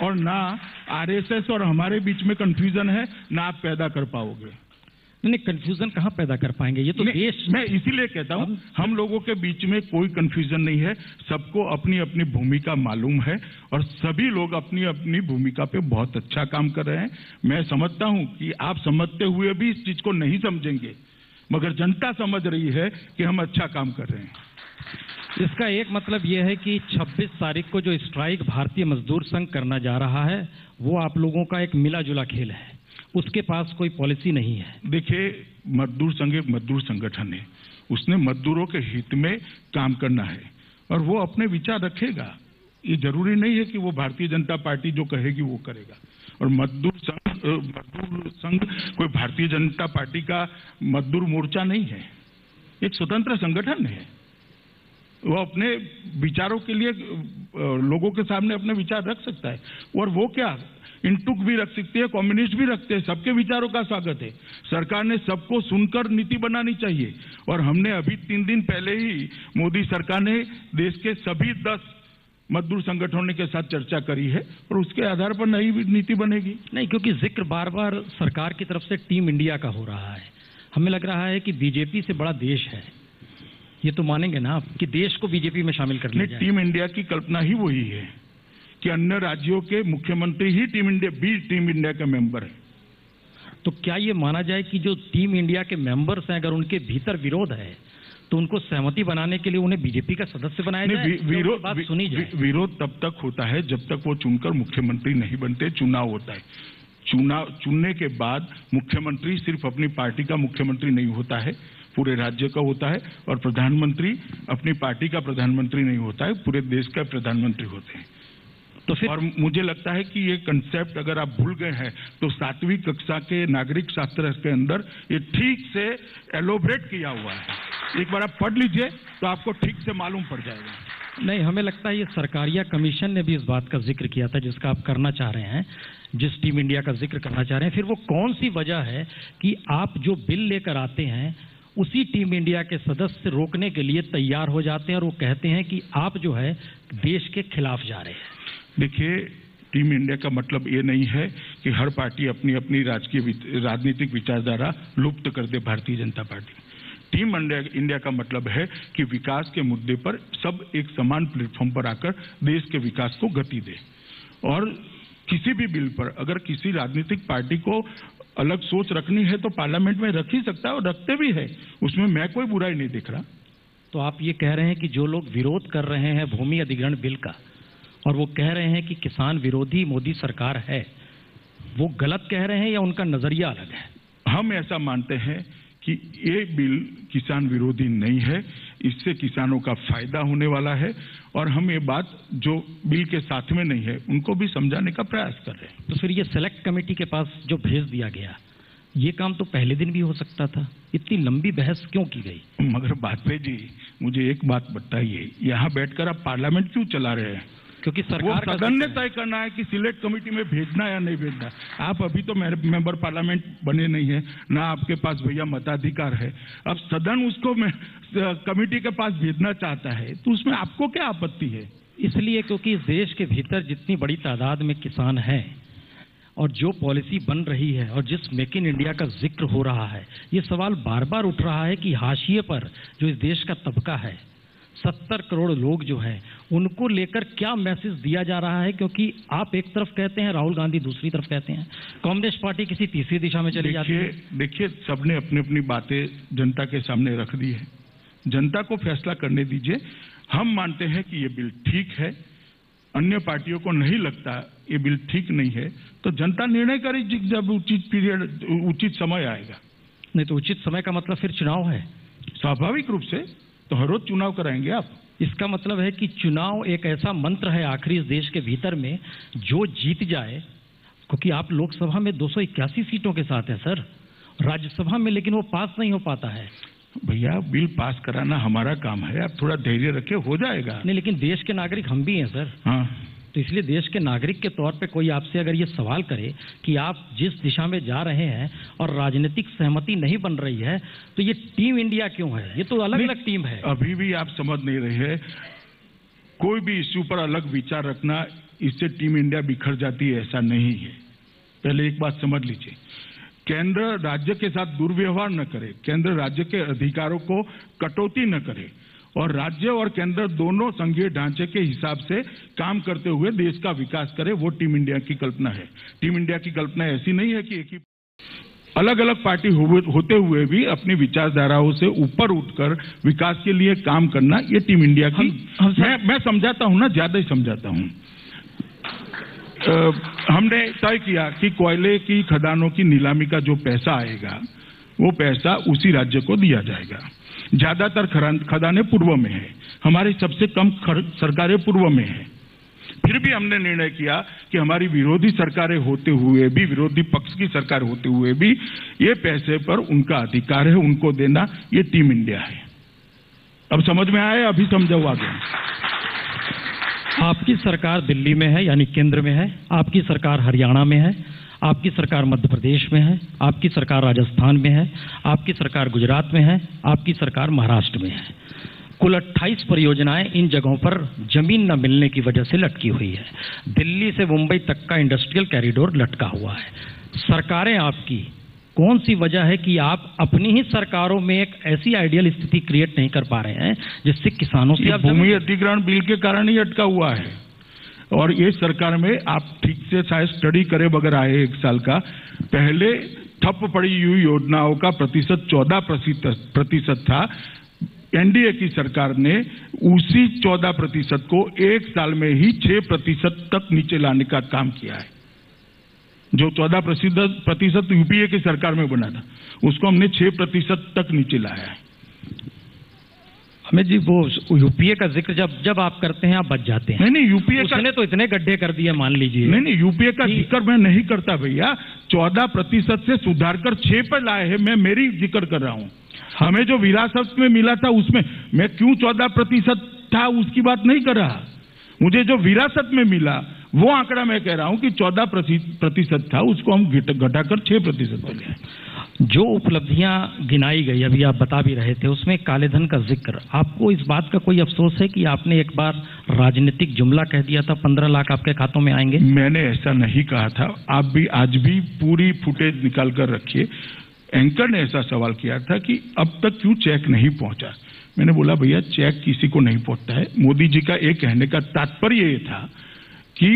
Speaker 1: और ना आरएसएस और हमारे बीच में कंफ्यूजन है, ना आप पैदा कर पाओगे।
Speaker 2: नहीं, कंफ्यूजन कहां पैदा कर पाएंगे? ये तो देश।
Speaker 1: मैं इसीलिए कहता हूं, हम लोगों के बीच में कोई कंफ्यूजन नहीं है, सबको अपनी अपनी भूमिका मालूम है और सभी लोग अपनी अपनी भूमिका पे बहुत अच्छा काम कर रहे हैं। मैं समझता हूं कि आप समझते हुए भी इस चीज को नहीं समझेंगे, मगर जनता समझ रही है कि हम अच्छा काम कर रहे हैं।
Speaker 2: इसका एक मतलब यह है कि 26 तारीख को जो स्ट्राइक भारतीय मजदूर संघ करना जा रहा है वो आप लोगों का एक मिला जुला खेल है, उसके पास कोई पॉलिसी नहीं है।
Speaker 1: देखिए, मजदूर संघ एक मजदूर संगठन है, उसने मजदूरों के हित में काम करना है और वो अपने विचार रखेगा। ये जरूरी नहीं है कि वो भारतीय जनता पार्टी जो कहेगी वो करेगा। और मजदूर संघ कोई भारतीय जनता पार्टी का मजदूर मोर्चा नहीं है, एक स्वतंत्र संगठन है। वो अपने विचारों के लिए लोगों के सामने अपने विचार रख सकता है और वो क्या इंटुक भी रख सकती है, कम्युनिस्ट भी रखते हैं, सबके विचारों का स्वागत है। सरकार ने सबको सुनकर नीति बनानी चाहिए और हमने अभी 3 दिन पहले ही मोदी सरकार ने देश के सभी 10 मजदूर संगठनों के साथ चर्चा करी है और उसके आधार पर नई नीति बनेगी।
Speaker 2: नहीं, क्योंकि जिक्र बार बार सरकार की तरफ से टीम इंडिया का हो रहा है। हमें लग रहा है कि बीजेपी से बड़ा देश है, ये तो मानेंगे ना आप कि देश को बीजेपी में शामिल कर लिया जाए।
Speaker 1: टीम इंडिया की कल्पना ही वही है कि अन्य राज्यों के मुख्यमंत्री ही टीम इंडिया के मेंबर है।
Speaker 2: तो क्या ये माना जाए कि जो टीम इंडिया के मेंबर्स हैं अगर उनके भीतर विरोध है तो उनको सहमति बनाने के लिए उन्हें बीजेपी का सदस्य बनाया जाए?
Speaker 1: विरोध तब तक होता है जब तक वो चुनकर मुख्यमंत्री नहीं बनते, चुनाव होता है। चुनने के बाद मुख्यमंत्री सिर्फ अपनी पार्टी का मुख्यमंत्री नहीं होता है, पूरे राज्य का होता है और प्रधानमंत्री अपनी पार्टी का प्रधानमंत्री नहीं होता है, पूरे देश का प्रधानमंत्री होते हैं। तो फिर और मुझे लगता है कि ये कंसेप्ट अगर आप भूल गए हैं तो 7वीं कक्षा के नागरिक शास्त्र के अंदर ये ठीक से एलोबरेट किया हुआ है। एक बार आप पढ़ लीजिए तो आपको ठीक से मालूम पड़ जाएगा।
Speaker 2: नहीं, हमें लगता है ये सरकारिया कमीशन ने भी इस बात का जिक्र किया था जिसका आप करना चाह रहे हैं, जिस टीम इंडिया का जिक्र करना चाह रहे हैं। फिर वो कौन सी वजह है कि आप जो बिल लेकर आते हैं उसी टीम इंडिया के सदस्य रोकने के लिए तैयार हो जाते हैं और वो कहते हैं कि आप जो है देश के खिलाफ जा रहे हैं?
Speaker 1: देखिए, टीम इंडिया का मतलब ये नहीं है कि हर पार्टी अपनी अपनी राजनीतिक विचारधारा लुप्त कर दे Bharatiya Janata party. Team India का मतलब है कि विकास के मुद्दे पर सब एक समान प्लेटफॉर्म पर आकर देश के विकास को गति दे। और किसी भी बिल पर अगर किसी राजनीतिक पार्टी को अलग सोच रखनी है तो पार्लियामेंट में रख ही सकता है और रखते भी है, उसमें मैं कोई बुराई नहीं देख रहा।
Speaker 2: तो आप ये कह रहे हैं कि जो लोग विरोध कर रहे हैं भूमि अधिग्रहण बिल का और वो कह रहे हैं कि किसान विरोधी मोदी सरकार है, वो गलत कह रहे हैं या उनका नजरिया अलग है?
Speaker 1: हम ऐसा मानते हैं कि ये बिल किसान विरोधी नहीं है, इससे किसानों का फायदा होने वाला है और हम ये बात जो बिल के साथ में नहीं है उनको भी समझाने का प्रयास कर रहे हैं।
Speaker 2: तो फिर ये सेलेक्ट कमेटी के पास जो भेज दिया गया, ये काम तो पहले दिन भी हो सकता था, इतनी लंबी बहस क्यों की गई?
Speaker 1: मगर वाजपेयी जी, मुझे एक बात बताइए, यहाँ बैठकर आप पार्लियामेंट क्यों चला रहे हैं?
Speaker 2: क्योंकि सरकार
Speaker 1: का सदन ने तय करना है कि सिलेक्ट कमेटी में भेजना या नहीं भेजना। आप अभी तो मेंबर पार्लियामेंट बने नहीं है, ना आपके पास भैया मताधिकार है। अब सदन उसको कमेटी के पास भेजना चाहता है तो उसमें आपको क्या आपत्ति है?
Speaker 2: इसलिए क्योंकि इस देश के भीतर जितनी बड़ी तादाद में किसान हैं और जो पॉलिसी बन रही है और जिस मेक इन इंडिया का जिक्र हो रहा है, ये सवाल बार बार उठ रहा है कि हाशिए पर जो इस देश का तबका है, 70 करोड़ लोग जो हैं, उनको लेकर क्या मैसेज दिया जा रहा है? क्योंकि आप एक तरफ कहते हैं, राहुल गांधी दूसरी तरफ कहते हैं, कांग्रेस पार्टी किसी तीसरी दिशा में चली जाती है।
Speaker 1: देखिए, सबने अपनी अपनी बातें जनता के सामने रख दी है, जनता को फैसला करने दीजिए। हम मानते हैं कि ये बिल ठीक है, अन्य पार्टियों को नहीं लगता ये बिल ठीक नहीं है, तो जनता निर्णय करेगी जब उचित समय आएगा।
Speaker 2: नहीं तो उचित समय का मतलब फिर चुनाव है,
Speaker 1: स्वाभाविक रूप से, तो हर रोज चुनाव कराएंगे आप।
Speaker 2: इसका मतलब है कि चुनाव एक ऐसा मंत्र है आखिरी इस देश के भीतर में जो जीत जाए, क्योंकि आप लोकसभा में 281 सीटों के साथ हैं सर, राज्यसभा में लेकिन वो पास नहीं हो पाता है।
Speaker 1: भैया, बिल पास कराना हमारा काम है, आप थोड़ा धैर्य रखे, हो जाएगा।
Speaker 2: नहीं, लेकिन देश के नागरिक हम भी हैं सर।
Speaker 1: हाँ,
Speaker 2: तो इसलिए देश के नागरिक के तौर पे कोई आपसे अगर ये सवाल करे कि आप जिस दिशा में जा रहे हैं और राजनीतिक सहमति नहीं बन रही है तो ये टीम इंडिया क्यों है? ये तो अलग अलग टीम है।
Speaker 1: अभी भी आप समझ नहीं रहे हैं, कोई भी इश्यू पर अलग विचार रखना इससे टीम इंडिया बिखर जाती है, ऐसा नहीं है। पहले एक बात समझ लीजिए, केंद्र राज्य के साथ दुर्व्यवहार न करे, केंद्र राज्य के अधिकारों को कटौती न करे और राज्य और केंद्र दोनों संघीय ढांचे के हिसाब से काम करते हुए देश का विकास करे, वो टीम इंडिया की कल्पना है। टीम इंडिया की कल्पना ऐसी नहीं है कि एक ही अलग अलग पार्टी होते हुए भी अपनी विचारधाराओं से ऊपर उठकर विकास के लिए काम करना, ये टीम इंडिया की मैं समझाता हूं ना, ज्यादा ही समझाता हूं। हमने तय किया कि कोयले की खदानों की नीलामी का जो पैसा आएगा वो पैसा उसी राज्य को दिया जाएगा। ज्यादातर खदानें पूर्व में है, हमारी सबसे कम सरकारें पूर्व में है। फिर भी हमने निर्णय किया कि हमारी विरोधी सरकारें होते हुए भी, विरोधी पक्ष की सरकार होते हुए भी, ये पैसे पर उनका अधिकार है, उनको देना, ये टीम इंडिया है। अब समझ में आया? अभी समझाओ आगे।
Speaker 2: आपकी सरकार दिल्ली में है, यानी केंद्र में है, आपकी सरकार हरियाणा में है, आपकी सरकार मध्य प्रदेश में है, आपकी सरकार राजस्थान में है, आपकी सरकार गुजरात में है, आपकी सरकार महाराष्ट्र में है। कुल 28 परियोजनाएं इन जगहों पर जमीन न मिलने की वजह से लटकी हुई है। दिल्ली से मुंबई तक का इंडस्ट्रियल कॉरिडोर लटका हुआ है। सरकारें आपकी, कौन सी वजह है कि आप अपनी ही सरकारों में एक ऐसी आइडियल स्थिति क्रिएट नहीं कर पा रहे हैं जिससे किसानों से
Speaker 1: भूमि अधिग्रहण बिल के कारण ही अटका हुआ है। और ये सरकार में आप ठीक से शायद स्टडी करे बगैर आए 1 साल का, पहले ठप पड़ी हुई योजनाओं का प्रतिशत 14% था। एनडीए की सरकार ने उसी 14% को 1 साल में ही 6% तक नीचे लाने का काम किया है। जो 14% यूपीए की सरकार में बना था, उसको हमने 6% तक नीचे लाया है।
Speaker 2: अमित जी, वो यूपीए का जिक्र जब आप करते हैं आप बच जाते हैं।
Speaker 1: नहीं, यूपीए
Speaker 2: उसने तो इतने गड्ढे कर दिए, मान लीजिए।
Speaker 1: नहीं, यूपीए का जिक्र मैं नहीं करता भैया। 14% से सुधार कर 6 पर लाए हैं, मैं मेरी जिक्र कर रहा हूं। हमें जो विरासत में मिला था उसमें मैं क्यों 14% था उसकी बात नहीं कर रहा। मुझे जो विरासत में मिला वो आंकड़ा मैं कह रहा हूं कि 14% था, उसको हम घटाकर 6% हो गया।
Speaker 2: जो उपलब्धियां गिनाई गई, अभी आप बता भी रहे थे, उसमें काले धन का जिक्र, आपको इस बात का कोई अफसोस है कि आपने एक बार राजनीतिक जुमला कह दिया था 15 लाख आपके खातों में आएंगे?
Speaker 1: मैंने ऐसा नहीं कहा था। आप भी आज भी पूरी फुटेज निकाल कर रखिए। एंकर ने ऐसा सवाल किया था कि अब तक क्यों चेक नहीं पहुंचा। मैंने बोला भैया चेक किसी को नहीं पहुंचता है। मोदी जी का एक कहने का तात्पर्य ये था कि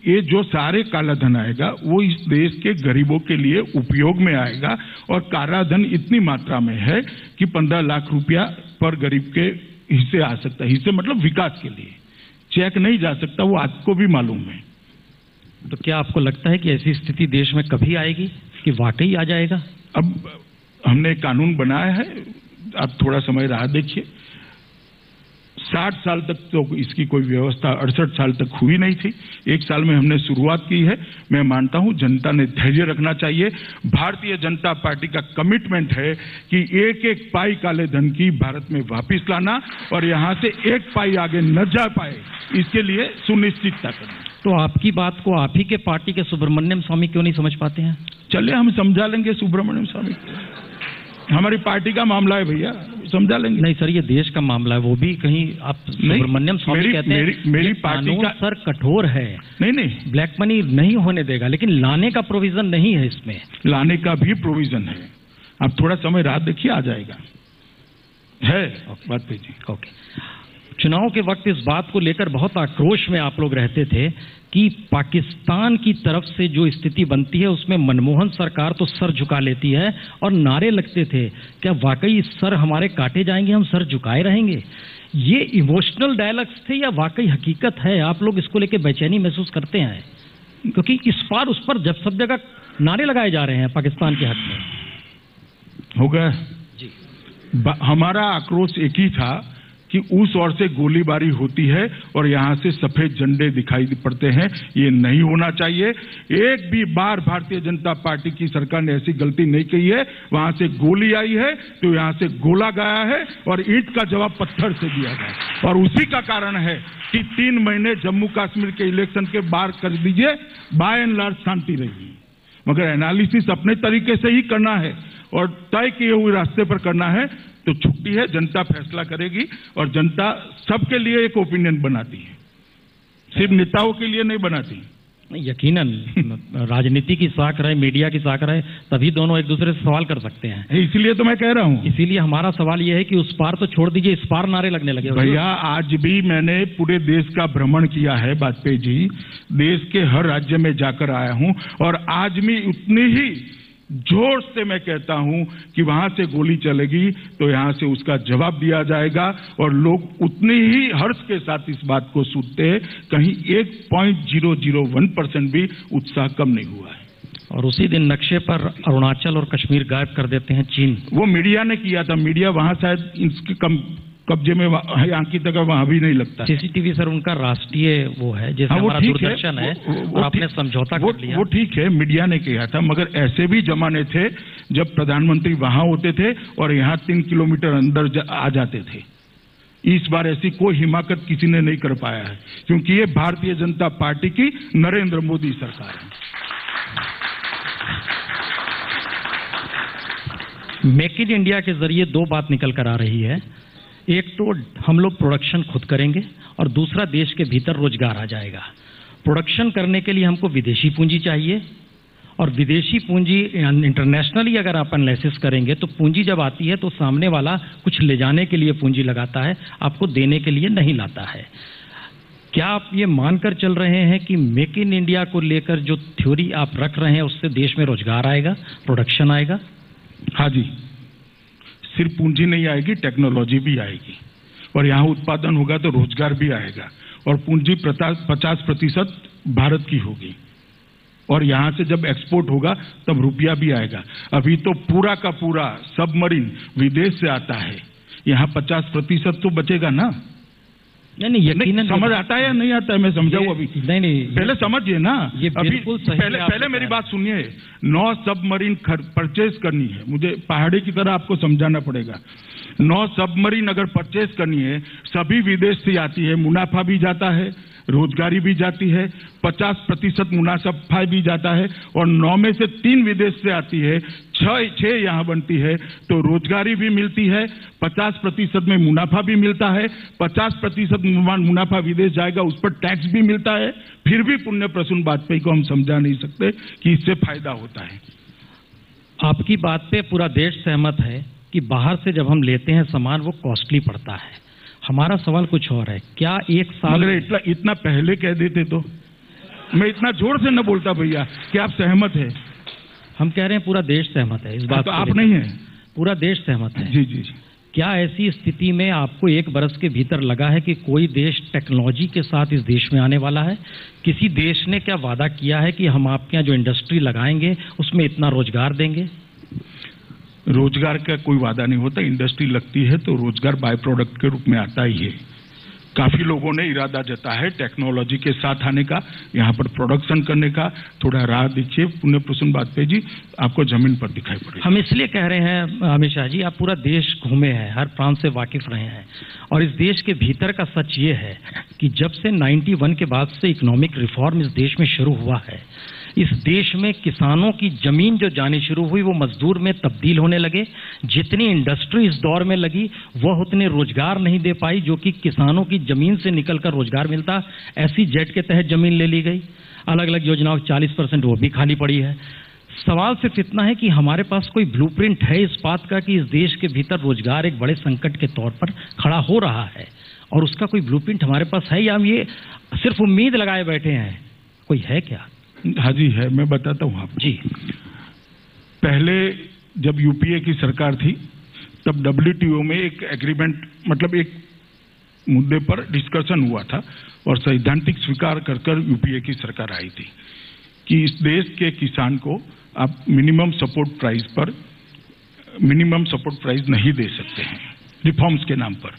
Speaker 1: ये जो सारे काला धन आएगा वो इस देश के गरीबों के लिए उपयोग में आएगा, और काला धन इतनी मात्रा में है कि 15 लाख रुपया पर गरीब के हिस्से आ सकता है। हिस्से मतलब विकास के लिए। चेक नहीं जा सकता, वो आपको भी मालूम है।
Speaker 2: तो क्या आपको लगता है कि ऐसी स्थिति देश में कभी आएगी कि वाकई आ जाएगा?
Speaker 1: अब हमने कानून बनाया है, आप थोड़ा समय राह देखिए। 60 साल तक तो इसकी कोई व्यवस्था 68 साल तक हुई नहीं थी। 1 साल में हमने शुरुआत की है। मैं मानता हूं जनता ने धैर्य रखना चाहिए। भारतीय जनता पार्टी का कमिटमेंट है कि एक एक पाई काले धन की भारत में वापस लाना, और यहां से एक पाई आगे न जा पाए इसके लिए सुनिश्चितता करना।
Speaker 2: तो आपकी बात को आप ही के पार्टी के सुब्रमण्यम स्वामी क्यों नहीं समझ पाते हैं?
Speaker 1: चलिए हम समझा लेंगे सुब्रमण्यम स्वामी, हमारी पार्टी का मामला है भैया, समझा लेंगे।
Speaker 2: नहीं सर, ये देश का मामला है। वो भी कहीं आप सुब्रमण्यम स्वामी कहते हैं
Speaker 1: मेरी पार्टी का
Speaker 2: सर कठोर है।
Speaker 1: नहीं,
Speaker 2: ब्लैक मनी नहीं होने देगा, लेकिन लाने का प्रोविजन नहीं है इसमें।
Speaker 1: लाने का भी प्रोविजन है। आप थोड़ा समय रात देखिए, आ जाएगा है बात पे जी।
Speaker 2: ओके। चुनाव के वक्त इस बात को लेकर बहुत आक्रोश में आप लोग रहते थे कि पाकिस्तान की तरफ से जो स्थिति बनती है उसमें मनमोहन सरकार तो सर झुका लेती है, और नारे लगते थे क्या वाकई सर हमारे काटे जाएंगे, हम सर झुकाए रहेंगे? ये इमोशनल डायलॉग्स थे या वाकई हकीकत है? आप लोग इसको लेकर बेचैनी महसूस करते हैं? क्योंकि इस पार उस पर जब सब जगह नारे लगाए जा रहे हैं पाकिस्तान के हक में।
Speaker 1: हो गया
Speaker 2: जी।
Speaker 1: हमारा आक्रोश एक ही था कि उस ओर से गोलीबारी होती है और यहां से सफेद झंडे दिखाई पड़ते हैं। ये नहीं होना चाहिए। एक भी बार भारतीय जनता पार्टी की सरकार ने ऐसी गलती नहीं की है। वहां से गोली आई है तो यहां से गोला गया है, और ईंट का जवाब पत्थर से दिया गया, और उसी का कारण है कि 3 महीने जम्मू कश्मीर के इलेक्शन के बाहर कर दीजिए, बाय एंड लार्ज शांति रही। मगर एनालिसिस अपने तरीके से ही करना है और तय किए हुए रास्ते पर करना है। तो छुट्टी है, जनता फैसला करेगी, और जनता सबके लिए एक ओपिनियन बनाती है, सिर्फ नेताओं के लिए नहीं बनाती।
Speaker 2: यकीनन राजनीति की साख रहे, मीडिया की साख रहे, तभी दोनों एक दूसरे से सवाल कर सकते हैं।
Speaker 1: इसीलिए तो मैं कह रहा हूं।
Speaker 2: इसीलिए हमारा सवाल यह है कि उस पार तो छोड़ दीजिए, इस पार नारे लगने लगे।
Speaker 1: भैया आज भी मैंने पूरे देश का भ्रमण किया है वाजपेयी जी, देश के हर राज्य में जाकर आया हूं, और आज भी उतनी ही जोर से मैं कहता हूं कि वहां से गोली चलेगी तो यहां से उसका जवाब दिया जाएगा और लोग उतनी ही हर्ष के साथ इस बात को सुनते हैं। कहीं 1.001% भी उत्साह कम नहीं हुआ है।
Speaker 2: और उसी दिन नक्शे पर अरुणाचल और कश्मीर गायब कर देते हैं चीन।
Speaker 1: वो मीडिया ने किया था, मीडिया वहां शायद इसके कब्जे में यहाँ की तरह वहां भी नहीं लगता।
Speaker 2: सीसीटीवी सर उनका राष्ट्रीय वो है, जैसे हमारा दूरदर्शन है, और आपने समझौता कर लिया।
Speaker 1: वो ठीक है, मीडिया ने किया था, मगर ऐसे भी जमाने थे जब प्रधानमंत्री वहां होते थे और यहाँ 3 किलोमीटर अंदर आ जाते थे। इस बार ऐसी कोई हिमाकत किसी ने नहीं कर पाया है, क्योंकि ये भारतीय जनता पार्टी की नरेंद्र मोदी सरकार है।
Speaker 2: मेक इन इंडिया के जरिए दो बात निकल कर आ रही है, एक तो हम लोग प्रोडक्शन खुद करेंगे और दूसरा देश के भीतर रोजगार आ जाएगा। प्रोडक्शन करने के लिए हमको विदेशी पूंजी चाहिए और विदेशी पूंजी इंटरनेशनली अगर आप एनालिसिस करेंगे तो पूंजी जब आती है तो सामने वाला कुछ ले जाने के लिए पूंजी लगाता है, आपको देने के लिए नहीं लाता है। क्या आप ये मानकर चल रहे हैं कि मेक इन इंडिया को लेकर जो थ्योरी आप रख रहे हैं उससे देश में रोजगार आएगा, प्रोडक्शन आएगा?
Speaker 1: हाँ जी, सिर्फ पूंजी नहीं आएगी, टेक्नोलॉजी भी आएगी और यहाँ उत्पादन होगा तो रोजगार भी आएगा और पूंजी 50% भारत की होगी और यहाँ से जब एक्सपोर्ट होगा तब रुपया भी आएगा। अभी तो पूरा का पूरा सबमरीन विदेश से आता है, यहाँ 50% तो बचेगा ना।
Speaker 2: नहीं, यकीनन
Speaker 1: समझ आता है या नहीं आता है, मैं समझाऊं अभी।
Speaker 2: नहीं,
Speaker 1: पहले समझिए ना,
Speaker 2: ये बिल्कुल सही।
Speaker 1: पहले मेरी बात सुनिए। 9 सबमरीन परचेज करनी है, मुझे पहाड़ी की तरह आपको समझाना पड़ेगा। 9 सबमरीन अगर परचेज करनी है, सभी विदेश से आती है, मुनाफा भी जाता है, रोजगारी भी जाती है, 50% मुनाफा भी जाता है और 9 में से 3 विदेश से आती है, 6 यहाँ बनती है, तो रोजगारी भी मिलती है, 50% में मुनाफा भी मिलता है, 50% मुनाफा विदेश जाएगा, उस पर टैक्स भी मिलता है। फिर भी पुण्य प्रसून वाजपेयी को हम समझा नहीं सकते कि इससे फायदा होता है।
Speaker 2: आपकी बात पे पूरा देश सहमत है कि बाहर से जब हम लेते हैं सामान वो कॉस्टली पड़ता है। हमारा सवाल कुछ और है, क्या एक साल
Speaker 1: मगर इतना पहले कह देते तो मैं इतना जोर से न बोलता भैया कि आप सहमत है।
Speaker 2: हम कह रहे हैं पूरा देश सहमत है इस बात
Speaker 1: तो आप नहीं है,
Speaker 2: पूरा देश सहमत है।
Speaker 1: जी जी।
Speaker 2: क्या ऐसी स्थिति में आपको 1 बरस के भीतर लगा है कि कोई देश टेक्नोलॉजी के साथ इस देश में आने वाला है? किसी देश ने क्या वादा किया है कि हम आपके यहाँ जो इंडस्ट्री लगाएंगे उसमें इतना रोजगार देंगे?
Speaker 1: रोजगार का कोई वादा नहीं होता। इंडस्ट्री लगती है तो रोजगार बाय प्रोडक्ट के रूप में आता ही है। काफी लोगों ने इरादा जताया है टेक्नोलॉजी के साथ आने का, यहाँ पर प्रोडक्शन करने का। थोड़ा राह देखिए पुण्य प्रसून वाजपेयी जी, आपको जमीन पर दिखाई पड़ेगा।
Speaker 2: हम इसलिए कह रहे हैं अमित शाह जी, आप पूरा देश घूमे हैं, हर प्रांत से वाकिफ रहे हैं और इस देश के भीतर का सच ये है कि जब से 91 के बाद से इकोनॉमिक रिफॉर्म इस देश में शुरू हुआ है, इस देश में किसानों की जमीन जो जानी शुरू हुई वो मजदूर में तब्दील होने लगे। जितनी इंडस्ट्री इस दौर में लगी वह उतने रोजगार नहीं दे पाई जो कि किसानों की जमीन से निकलकर रोजगार मिलता। ऐसी जेड के तहत जमीन ले ली गई, अलग अलग योजनाओं 40% वो भी खाली पड़ी है। सवाल सिर्फ इतना है कि हमारे पास कोई ब्लूप्रिंट है इस बात का कि इस देश के भीतर रोजगार एक बड़े संकट के तौर पर खड़ा हो रहा है और उसका कोई ब्लूप्रिंट हमारे पास है या हम ये सिर्फ उम्मीद लगाए बैठे हैं? कोई है क्या?
Speaker 1: हाँ जी है, मैं बताता हूँ आपको
Speaker 2: जी।
Speaker 1: पहले जब यूपीए की सरकार थी तब WTO में एक एग्रीमेंट, मतलब एक मुद्दे पर डिस्कशन हुआ था और सैद्धांतिक स्वीकार कर यूपीए की सरकार आई थी कि इस देश के किसान को आप मिनिमम सपोर्ट प्राइस नहीं दे सकते हैं रिफॉर्म्स के नाम पर।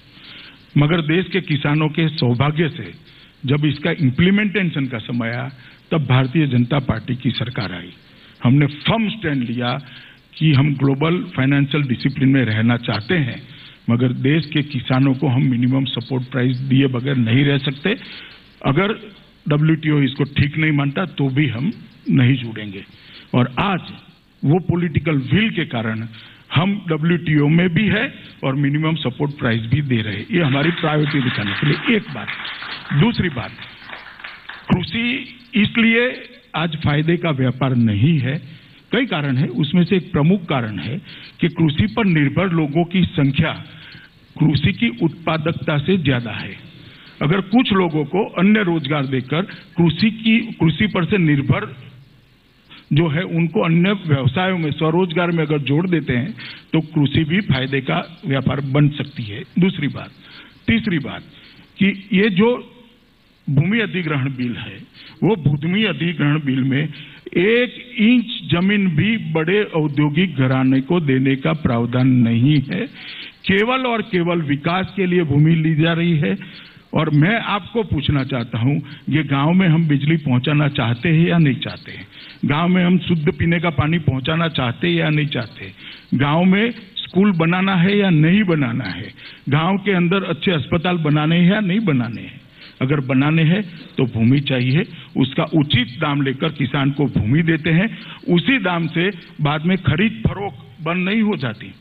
Speaker 1: मगर देश के किसानों के सौभाग्य से जब इसका इम्प्लीमेंटेशन का समय आया तब भारतीय जनता पार्टी की सरकार आई। हमने फर्म स्टैंड लिया कि हम ग्लोबल फाइनेंशियल डिसिप्लिन में रहना चाहते हैं, मगर देश के किसानों को हम मिनिमम सपोर्ट प्राइस दिए बगैर नहीं रह सकते। अगर WTO इसको ठीक नहीं मानता तो भी हम नहीं जुड़ेंगे। और आज वो पॉलिटिकल विल के कारण हम WTO में भी है और मिनिमम सपोर्ट प्राइस भी दे रहे हैं। ये हमारी प्रायोरिटी दिखाने के लिए एक बात। दूसरी बात, कृषि इसलिए आज फायदे का व्यापार नहीं है, कई कारण है, उसमें से एक प्रमुख कारण है कि कृषि पर निर्भर लोगों की संख्या कृषि की उत्पादकता से ज्यादा है। अगर कुछ लोगों को अन्य रोजगार देकर कृषि पर से निर्भर जो है उनको अन्य व्यवसायों में, स्वरोजगार में अगर जोड़ देते हैं तो कृषि भी फायदे का व्यापार बन सकती है। दूसरी बात, तीसरी बात कि ये जो भूमि अधिग्रहण बिल है, वो भूमि अधिग्रहण बिल में 1 इंच जमीन भी बड़े औद्योगिक घराने को देने का प्रावधान नहीं है। केवल और केवल विकास के लिए भूमि ली जा रही है। और मैं आपको पूछना चाहता हूं, ये गांव में हम बिजली पहुंचाना चाहते हैं या नहीं चाहते हैं? गांव में हम शुद्ध पीने का पानी पहुंचाना चाहते हैं या नहीं चाहते? गांव में स्कूल बनाना है या नहीं बनाना है? गांव के अंदर अच्छे अस्पताल बनाने हैं या नहीं बनाने हैं? अगर बनाने हैं तो भूमि चाहिए, उसका उचित दाम लेकर किसान को भूमि देते हैं। उसी दाम से बाद में खरीद फरोख्त बंद नहीं हो जाती।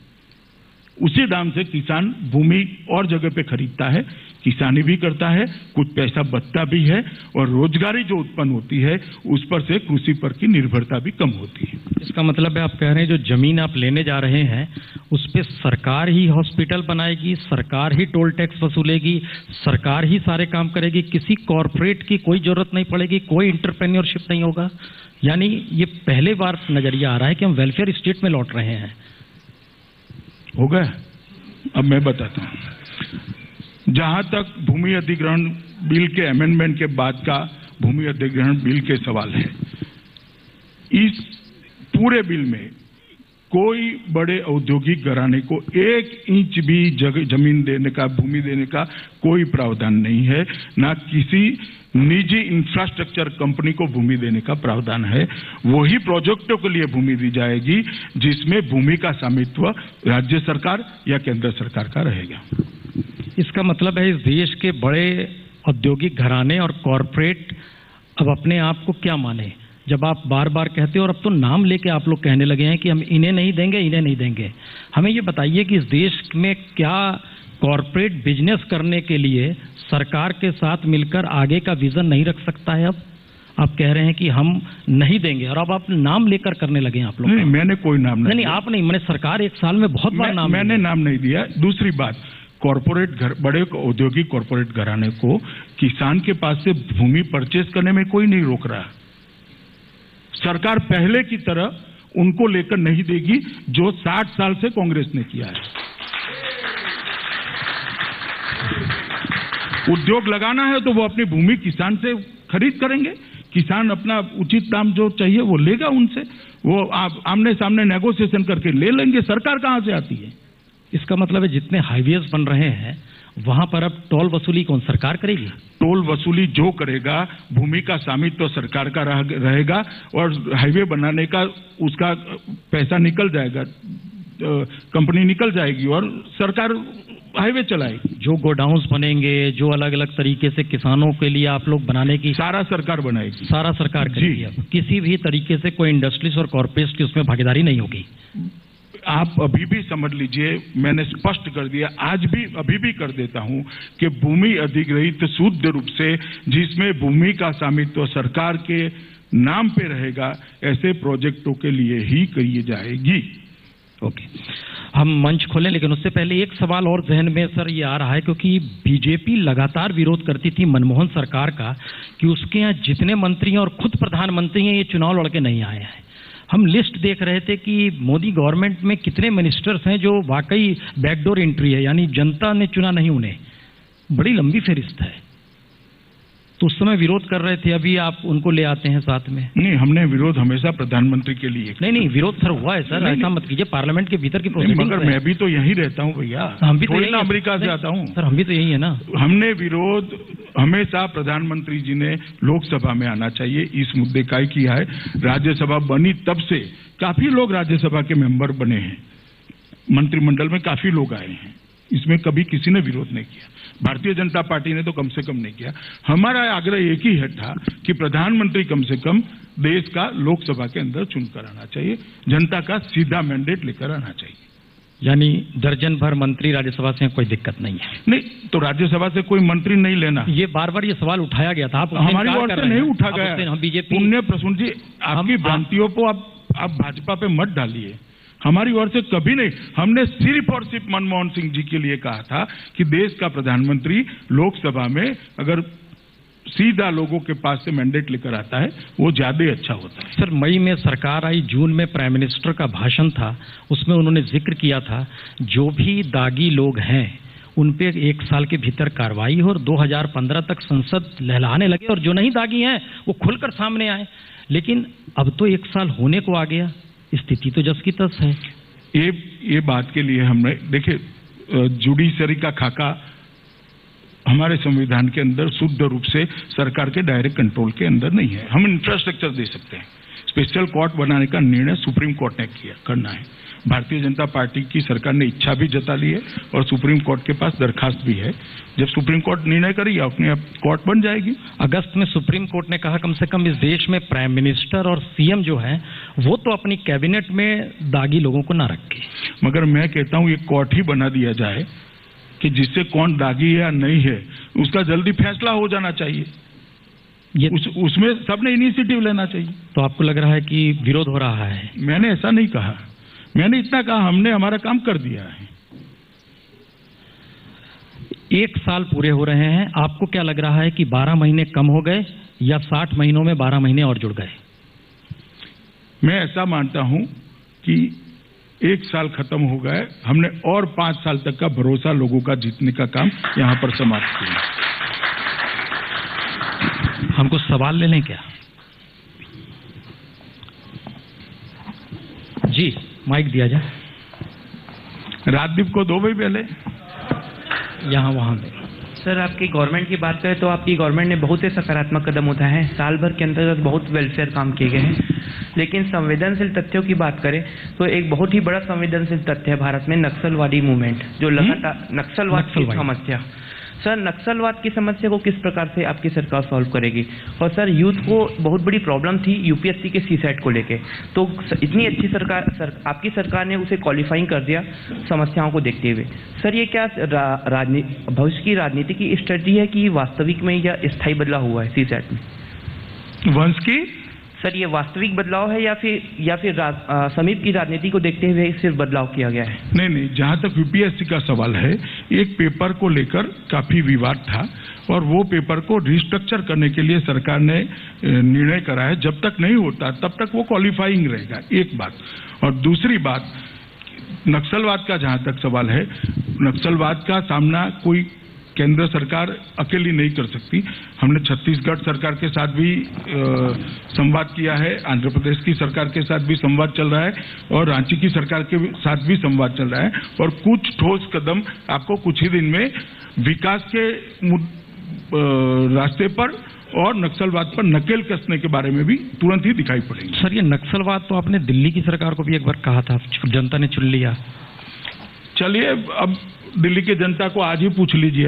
Speaker 1: उसी दाम से किसान भूमि और जगह पे खरीदता है, किसानी भी करता है, कुछ पैसा बचता भी है और रोजगारी जो उत्पन्न होती है उस पर से कृषि पर की निर्भरता भी कम होती है।
Speaker 2: इसका मतलब है आप कह रहे हैं जो जमीन आप लेने जा रहे हैं उस पे सरकार ही हॉस्पिटल बनाएगी, सरकार ही टोल टैक्स वसूलेगी, सरकार ही सारे काम करेगी, किसी कॉरपोरेट की कोई जरूरत नहीं पड़ेगी, कोई इंटरप्रेन्योरशिप नहीं होगा। यानी ये पहले बार नजरिया आ रहा है कि हम वेलफेयर स्टेट में लौट रहे हैं।
Speaker 1: हो गया? अब मैं बताता हूं। जहां तक भूमि अधिग्रहण बिल के अमेंडमेंट के बाद का भूमि अधिग्रहण बिल के सवाल है, इस पूरे बिल में कोई बड़े औद्योगिक घराने को 1 इंच भी जमीन देने का, भूमि देने का कोई प्रावधान नहीं है। ना किसी निजी इंफ्रास्ट्रक्चर कंपनी को भूमि देने का प्रावधान है। वही प्रोजेक्टों के लिए भूमि दी जाएगी जिसमें भूमि का स्वामित्व राज्य सरकार या केंद्र सरकार का रहेगा।
Speaker 2: इसका मतलब है इस देश के बड़े औद्योगिक घराने और कॉरपोरेट अब अपने आप को क्या माने, जब आप बार बार कहते हो और अब तो नाम लेके आप लोग कहने लगे हैं कि हम इन्हें नहीं देंगे, इन्हें नहीं देंगे। हमें ये बताइए कि इस देश में क्या कॉरपोरेट बिजनेस करने के लिए सरकार के साथ मिलकर आगे का विजन नहीं रख सकता है? अब आप कह रहे हैं कि हम नहीं देंगे और अब आप नाम लेकर करने लगे हैं आप लोग।
Speaker 1: नहीं, मैंने कोई नाम नहीं,
Speaker 2: आप नहीं, मैंने सरकार 1 साल में बहुत बार नाम,
Speaker 1: मैंने नाम नहीं दिया। दूसरी बात, कॉरपोरेट बड़े औद्योगिक कॉरपोरेट घराने को किसान के पास से भूमि परचेज करने में कोई नहीं रोक रहा। सरकार पहले की तरह उनको लेकर नहीं देगी जो 60 साल से कांग्रेस ने किया है। उद्योग लगाना है तो वो अपनी भूमि किसान से खरीद करेंगे, किसान अपना उचित दाम जो चाहिए वो लेगा उनसे, वो आमने सामने नेगोशिएशन करके ले लेंगे। सरकार कहां से आती है?
Speaker 2: इसका मतलब है जितने हाईवेज बन रहे हैं वहां पर अब टोल वसूली कौन सरकार करेगी?
Speaker 1: टोल वसूली जो करेगा, भूमि का स्वामित्व तो सरकार का रहेगा और हाईवे बनाने का उसका पैसा निकल जाएगा, कंपनी निकल जाएगी और सरकार हाईवे चलाएगी।
Speaker 2: जो गोडाउन्स बनेंगे, जो अलग अलग तरीके से किसानों के लिए आप लोग बनाने की,
Speaker 1: सारा सरकार बनाएगी,
Speaker 2: सारा सरकार करेगी। अब किसी भी तरीके से कोई इंडस्ट्रीज और कॉर्पोरेट्स की उसमें भागीदारी नहीं होगी।
Speaker 1: आप अभी भी समझ लीजिए, मैंने स्पष्ट कर दिया, आज भी अभी भी कर देता हूं कि भूमि अधिग्रहित शुद्ध रूप से जिसमें भूमि का स्वामित्व सरकार के नाम पे रहेगा, ऐसे प्रोजेक्टों के लिए ही करी जाएगी।
Speaker 2: ओके, हम मंच खोलें, लेकिन उससे पहले एक सवाल और जहन में सर ये आ रहा है, क्योंकि बीजेपी लगातार विरोध करती थी मनमोहन सरकार का कि उसके यहाँ जितने मंत्री हैं और खुद प्रधानमंत्री हैं ये चुनाव लड़के नहीं आए हैं। हम लिस्ट देख रहे थे कि मोदी गवर्नमेंट में कितने मिनिस्टर्स हैं जो वाकई बैकडोर एंट्री है, यानी जनता ने चुना नहीं उन्हें। बड़ी लंबी फहरिस्त है। तो उस समय विरोध कर रहे थे, अभी आप उनको ले आते हैं साथ में।
Speaker 1: नहीं, हमने विरोध हमेशा प्रधानमंत्री के लिए।
Speaker 2: नहीं, विरोध सर हुआ है सर, ऐसा मत कीजिए, पार्लियामेंट के भीतर की प्रोसीडिंग।
Speaker 1: मगर मैं भी तो यहीं रहता हूं भैया,
Speaker 2: हम भी तो यहीं
Speaker 1: अमेरिका से आता हूं
Speaker 2: सर, हम भी तो यही है ना।
Speaker 1: हमने विरोध हमेशा प्रधानमंत्री जी ने लोकसभा में आना चाहिए इस मुद्दे का ही किया है। राज्यसभा बनी तब से काफी लोग राज्यसभा के मेंबर बने हैं, मंत्रिमंडल में काफी लोग आए हैं, इसमें कभी किसी ने विरोध नहीं किया। भारतीय जनता पार्टी ने तो कम से कम नहीं किया। हमारा आग्रह एक ही है था कि प्रधानमंत्री कम से कम देश का लोकसभा के अंदर चुनकर आना चाहिए, जनता का सीधा मैंडेट लेकर आना चाहिए।
Speaker 2: यानी दर्जन भर मंत्री राज्यसभा से कोई दिक्कत नहीं है।
Speaker 1: नहीं तो राज्यसभा से कोई मंत्री नहीं लेना,
Speaker 2: ये बार बार ये सवाल उठाया गया था, आप
Speaker 1: हमारी ओर से नहीं उठा गया।
Speaker 2: हम बीजेपी
Speaker 1: पुण्य प्रसून जी, आपकी भ्रांतियों को आप भाजपा पे मत डालिए, हमारी ओर से कभी नहीं। हमने सिर्फ और सिर्फ मनमोहन सिंह जी के लिए कहा था कि देश का प्रधानमंत्री लोकसभा में अगर सीधा लोगों के पास से मैंडेट लेकर आता है, वो ज्यादा अच्छा होता है।
Speaker 2: सर, मई में सरकार आई, जून में प्राइम मिनिस्टर का भाषण था, उसमें उन्होंने जिक्र किया था जो भी दागी लोग हैं उन पे 1 साल के भीतर कार्रवाई हो और 2015 तक संसद लहलाने लगे और जो नहीं दागी हैं वो खुलकर सामने आए। लेकिन अब तो 1 साल होने को आ गया, स्थिति तो जस की तस है।
Speaker 1: ये बात के लिए हमने देखिए, जुडिशरी का खाका हमारे संविधान के अंदर शुद्ध रूप से सरकार के डायरेक्ट कंट्रोल के अंदर नहीं है। हम इंफ्रास्ट्रक्चर दे सकते हैं। स्पेशल कोर्ट बनाने का निर्णय सुप्रीम कोर्ट ने करना है। भारतीय जनता पार्टी की सरकार ने इच्छा भी जता ली है और सुप्रीम कोर्ट के पास दरखास्त भी है। जब सुप्रीम कोर्ट निर्णय करेगी अपने आप कोर्ट बन जाएगी।
Speaker 2: अगस्त में सुप्रीम कोर्ट ने कहा कम से कम इस देश में प्राइम मिनिस्टर और सीएम जो है वो तो अपनी कैबिनेट में दागी लोगों को ना रखे।
Speaker 1: मगर मैं कहता हूं ये कोर्ट ही बना दिया जाए कि जिससे कौन दागी है या नहीं है उसका जल्दी फैसला हो जाना चाहिए। उसमें सबने इनिशिएटिव लेना चाहिए।
Speaker 2: तो आपको लग रहा है कि विरोध हो रहा है?
Speaker 1: मैंने ऐसा नहीं कहा, मैंने इतना कहा हमने हमारा काम कर दिया है।
Speaker 2: 1 साल पूरे हो रहे हैं, आपको क्या लग रहा है कि 12 महीने कम हो गए या 60 महीनों में 12 महीने और जुड़ गए?
Speaker 1: मैं ऐसा मानता हूं कि 1 साल खत्म हो गए, हमने और 5 साल तक का भरोसा लोगों का जीतने का काम यहां पर समाप्त किया।
Speaker 2: हमको सवाल ले लें क्या? जी, माइक दिया जाए।
Speaker 1: राजदीप को दो भाई पहले,
Speaker 2: यहाँ वहाँ दे।
Speaker 3: सर, आपकी गवर्नमेंट की बात करें तो आपकी गवर्नमेंट ने बहुत ही सकारात्मक कदम उठाए हैं। साल भर के अंतर्गत बहुत वेलफेयर काम किए गए हैं। लेकिन संवेदनशील तथ्यों की बात करें तो एक बहुत ही बड़ा संवेदनशील तथ्य है भारत में नक्सलवादी मूवमेंट, जो लगातार नक्सलवाद की समस्या। सर, नक्सलवाद की समस्या को किस प्रकार से आपकी सरकार सॉल्व करेगी? और सर, यूथ को बहुत बड़ी प्रॉब्लम थी यूपीएससी के सीसेट को लेके, तो इतनी अच्छी आपकी सरकार ने उसे क्वालिफाइंग कर दिया समस्याओं को देखते हुए। सर, ये क्या भविष्य की राजनीति की स्ट्रेटजी है कि वास्तविक में या स्थायी बदलाव हुआ है सीसेट में?
Speaker 1: वंश की
Speaker 3: सर, ये वास्तविक बदलाव है या फिर समीप की राजनीति को देखते हुए सिर्फ बदलाव किया गया है?
Speaker 1: नहीं, जहां तक यूपीएससी का सवाल है, एक पेपर को लेकर काफी विवाद था और वो पेपर को रिस्ट्रक्चर करने के लिए सरकार ने निर्णय करा है। जब तक नहीं होता तब तक वो क्वालिफाइंग रहेगा, एक बात। और दूसरी बात, नक्सलवाद का जहां तक सवाल है, नक्सलवाद का सामना कोई केंद्र सरकार अकेली नहीं कर सकती। हमने छत्तीसगढ़ सरकार के साथ भी संवाद किया है, आंध्र प्रदेश की सरकार के साथ भी संवाद चल रहा है और रांची की सरकार के साथ भी संवाद चल रहा है। और कुछ ठोस कदम आपको कुछ ही दिन में विकास के रास्ते पर और नक्सलवाद पर नकेल कसने के बारे में भी तुरंत ही दिखाई पड़ेंगे।
Speaker 2: सर, ये नक्सलवाद तो आपने दिल्ली की सरकार को भी एक बार कहा था, जनता ने चुन लिया।
Speaker 1: चलिए, अब दिल्ली की जनता को आज ही पूछ लीजिए।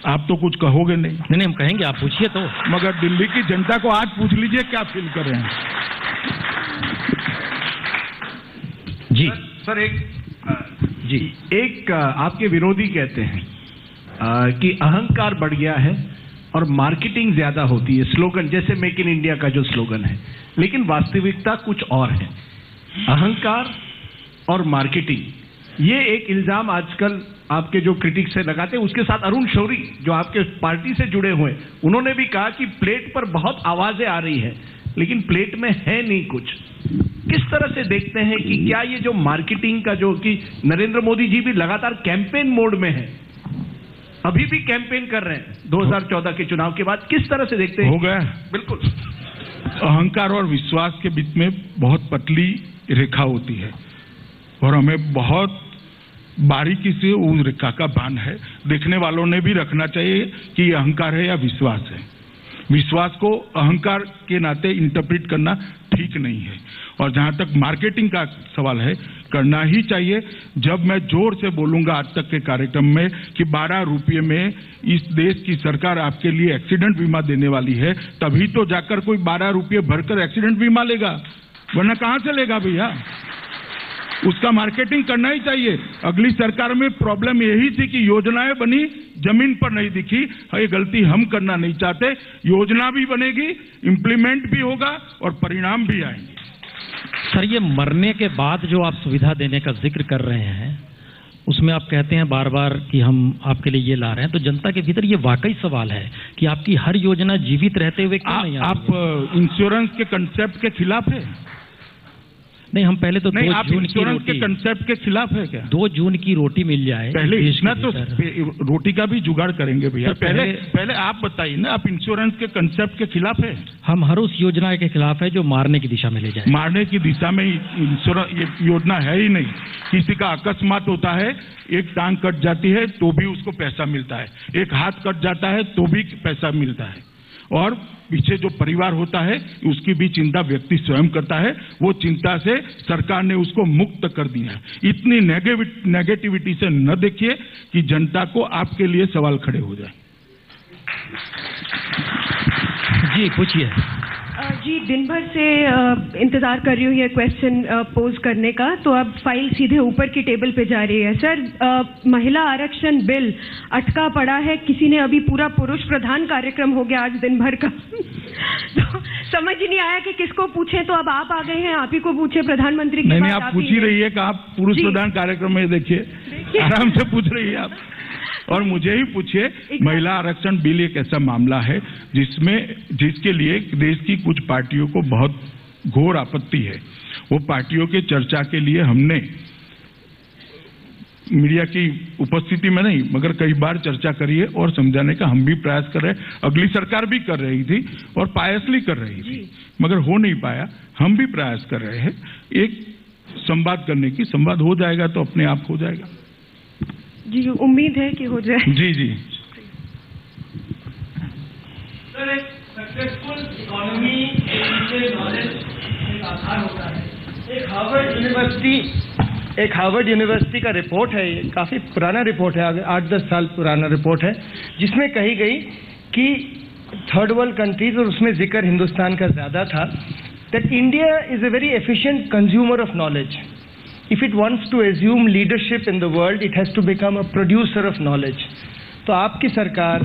Speaker 1: आप तो कुछ कहोगे नहीं।
Speaker 2: नहीं, हम कहेंगे, आप पूछिए तो।
Speaker 1: मगर दिल्ली की जनता को आज पूछ लीजिए क्या फील कर रहे हैं।
Speaker 2: जी
Speaker 4: सर, एक आपके विरोधी कहते हैं कि अहंकार बढ़ गया है और मार्केटिंग ज्यादा होती है, स्लोगन जैसे मेक इन इंडिया का जो स्लोगन है, लेकिन वास्तविकता कुछ और है। अहंकार और मार्केटिंग, ये एक इल्जाम आजकल आपके जो क्रिटिक्स से लगाते हैं। उसके साथ अरुण शौरी जो आपके पार्टी से जुड़े हुए, उन्होंने भी कहा कि प्लेट पर बहुत आवाजें आ रही है लेकिन प्लेट में है नहीं कुछ। किस तरह से देखते हैं कि क्या ये जो मार्केटिंग का, जो कि नरेंद्र मोदी जी भी लगातार कैंपेन मोड में है, अभी भी कैंपेन कर रहे हैं 2014 के चुनाव के बाद, किस तरह से देखते हैं?
Speaker 1: हो गया
Speaker 4: बिल्कुल।
Speaker 1: अहंकार और विश्वास के बीच में बहुत पतली रेखा होती है और हमें बहुत बारीकी से उस रेखा का भान है। देखने वालों ने भी रखना चाहिए कि ये अहंकार है या विश्वास है। विश्वास को अहंकार के नाते इंटरप्रेट करना ठीक नहीं है। और जहां तक मार्केटिंग का सवाल है, करना ही चाहिए। जब मैं जोर से बोलूंगा आज तक के कार्यक्रम में कि 12 रुपये में इस देश की सरकार आपके लिए एक्सीडेंट बीमा देने वाली है, तभी तो जाकर कोई 12 रुपये भरकर एक्सीडेंट बीमा लेगा, वरना कहां से लेगा भैया। उसका मार्केटिंग करना ही चाहिए। अगली सरकार में प्रॉब्लम यही थी कि योजनाएं बनी, जमीन पर नहीं दिखी। ये गलती हम करना नहीं चाहते। योजना भी बनेगी, इंप्लीमेंट भी होगा और परिणाम भी आएंगे।
Speaker 2: सर, ये मरने के बाद जो आप सुविधा देने का जिक्र कर रहे हैं, उसमें आप कहते हैं बार बार कि हम आपके लिए ये ला रहे हैं, तो जनता के भीतर ये वाकई सवाल है कि आपकी हर योजना जीवित रहते हुए क्यों नहीं आती?
Speaker 1: आप इंश्योरेंस के कंसेप्ट के खिलाफ है?
Speaker 2: नहीं, हम पहले तो
Speaker 1: नहीं,
Speaker 2: 2
Speaker 1: आप
Speaker 2: जून की
Speaker 1: इंश्योरेंस
Speaker 2: रोटी,
Speaker 1: के कंसेप्ट के खिलाफ है क्या?
Speaker 2: 2 जून की रोटी मिल जाए
Speaker 1: पहले
Speaker 2: देश
Speaker 1: इतना
Speaker 2: के
Speaker 1: तो
Speaker 2: भीतर।
Speaker 1: रोटी का भी जुगाड़ करेंगे भैया।
Speaker 2: सर,
Speaker 1: पहले आप बताइए ना, आप इंश्योरेंस के कंसेप्ट के खिलाफ है?
Speaker 2: हम हर उस योजना के खिलाफ है जो मारने की दिशा में ले जाए।
Speaker 1: मारने की दिशा में इंश्योरेंस ये योजना है ही नहीं। किसी का अकस्मात होता है, एक टांग कट जाती है तो भी उसको पैसा मिलता है, एक हाथ कट जाता है तो भी पैसा मिलता है, और पीछे जो परिवार होता है उसकी भी चिंता व्यक्ति स्वयं करता है। वो चिंता से सरकार ने उसको मुक्त कर दिया है। इतनी नेगेटिविटी से न देखिए कि जनता को आपके लिए सवाल खड़े हो जाए।
Speaker 2: जी पूछिए।
Speaker 5: जी, दिन भर से इंतजार कर रही हूँ ये क्वेश्चन पोज करने का, तो अब फाइल सीधे ऊपर की टेबल पे जा रही है। सर, महिला आरक्षण बिल अटका पड़ा है, किसी ने अभी पूरा पुरुष प्रधान कार्यक्रम हो गया आज दिन भर का तो समझ ही नहीं आया कि किसको पूछे, तो अब आप आ गए हैं, आप ही को पूछे प्रधानमंत्री की।
Speaker 1: नहीं, आप पूछ ही रही है कि आप पुरुष प्रधान कार्यक्रम में देखिए, आराम से पूछ रही है आप। और मुझे ही पूछिए, महिला आरक्षण बिल एक ऐसा मामला है जिसके लिए देश की कुछ पार्टियों को बहुत घोर आपत्ति है। वो पार्टियों के चर्चा के लिए हमने मीडिया की उपस्थिति में नहीं मगर कई बार चर्चा करी है और समझाने का हम भी प्रयास कर रहे हैं। अगली सरकार भी कर रही थी और पायसली कर रही थी, मगर हो नहीं पाया। हम भी प्रयास कर रहे हैं एक संवाद करने की। संवाद हो जाएगा तो अपने आप हो जाएगा।
Speaker 5: जी, उम्मीद है कि हो जाए।
Speaker 1: जी जी।
Speaker 6: सर, एक सक्सेसफुल इकोनॉमी के पीछे नॉलेज एक आधार होता है। एक हार्वर्ड यूनिवर्सिटी का रिपोर्ट है, ये काफ़ी पुराना रिपोर्ट है, 8-10 साल पुराना रिपोर्ट है, जिसमें कही गई कि थर्ड वर्ल्ड कंट्रीज, और उसमें जिक्र हिंदुस्तान का ज़्यादा था, that India is a very efficient consumer of knowledge. If it wants to assume leadership in the world, it has to become a producer of knowledge. तो आपकी सरकार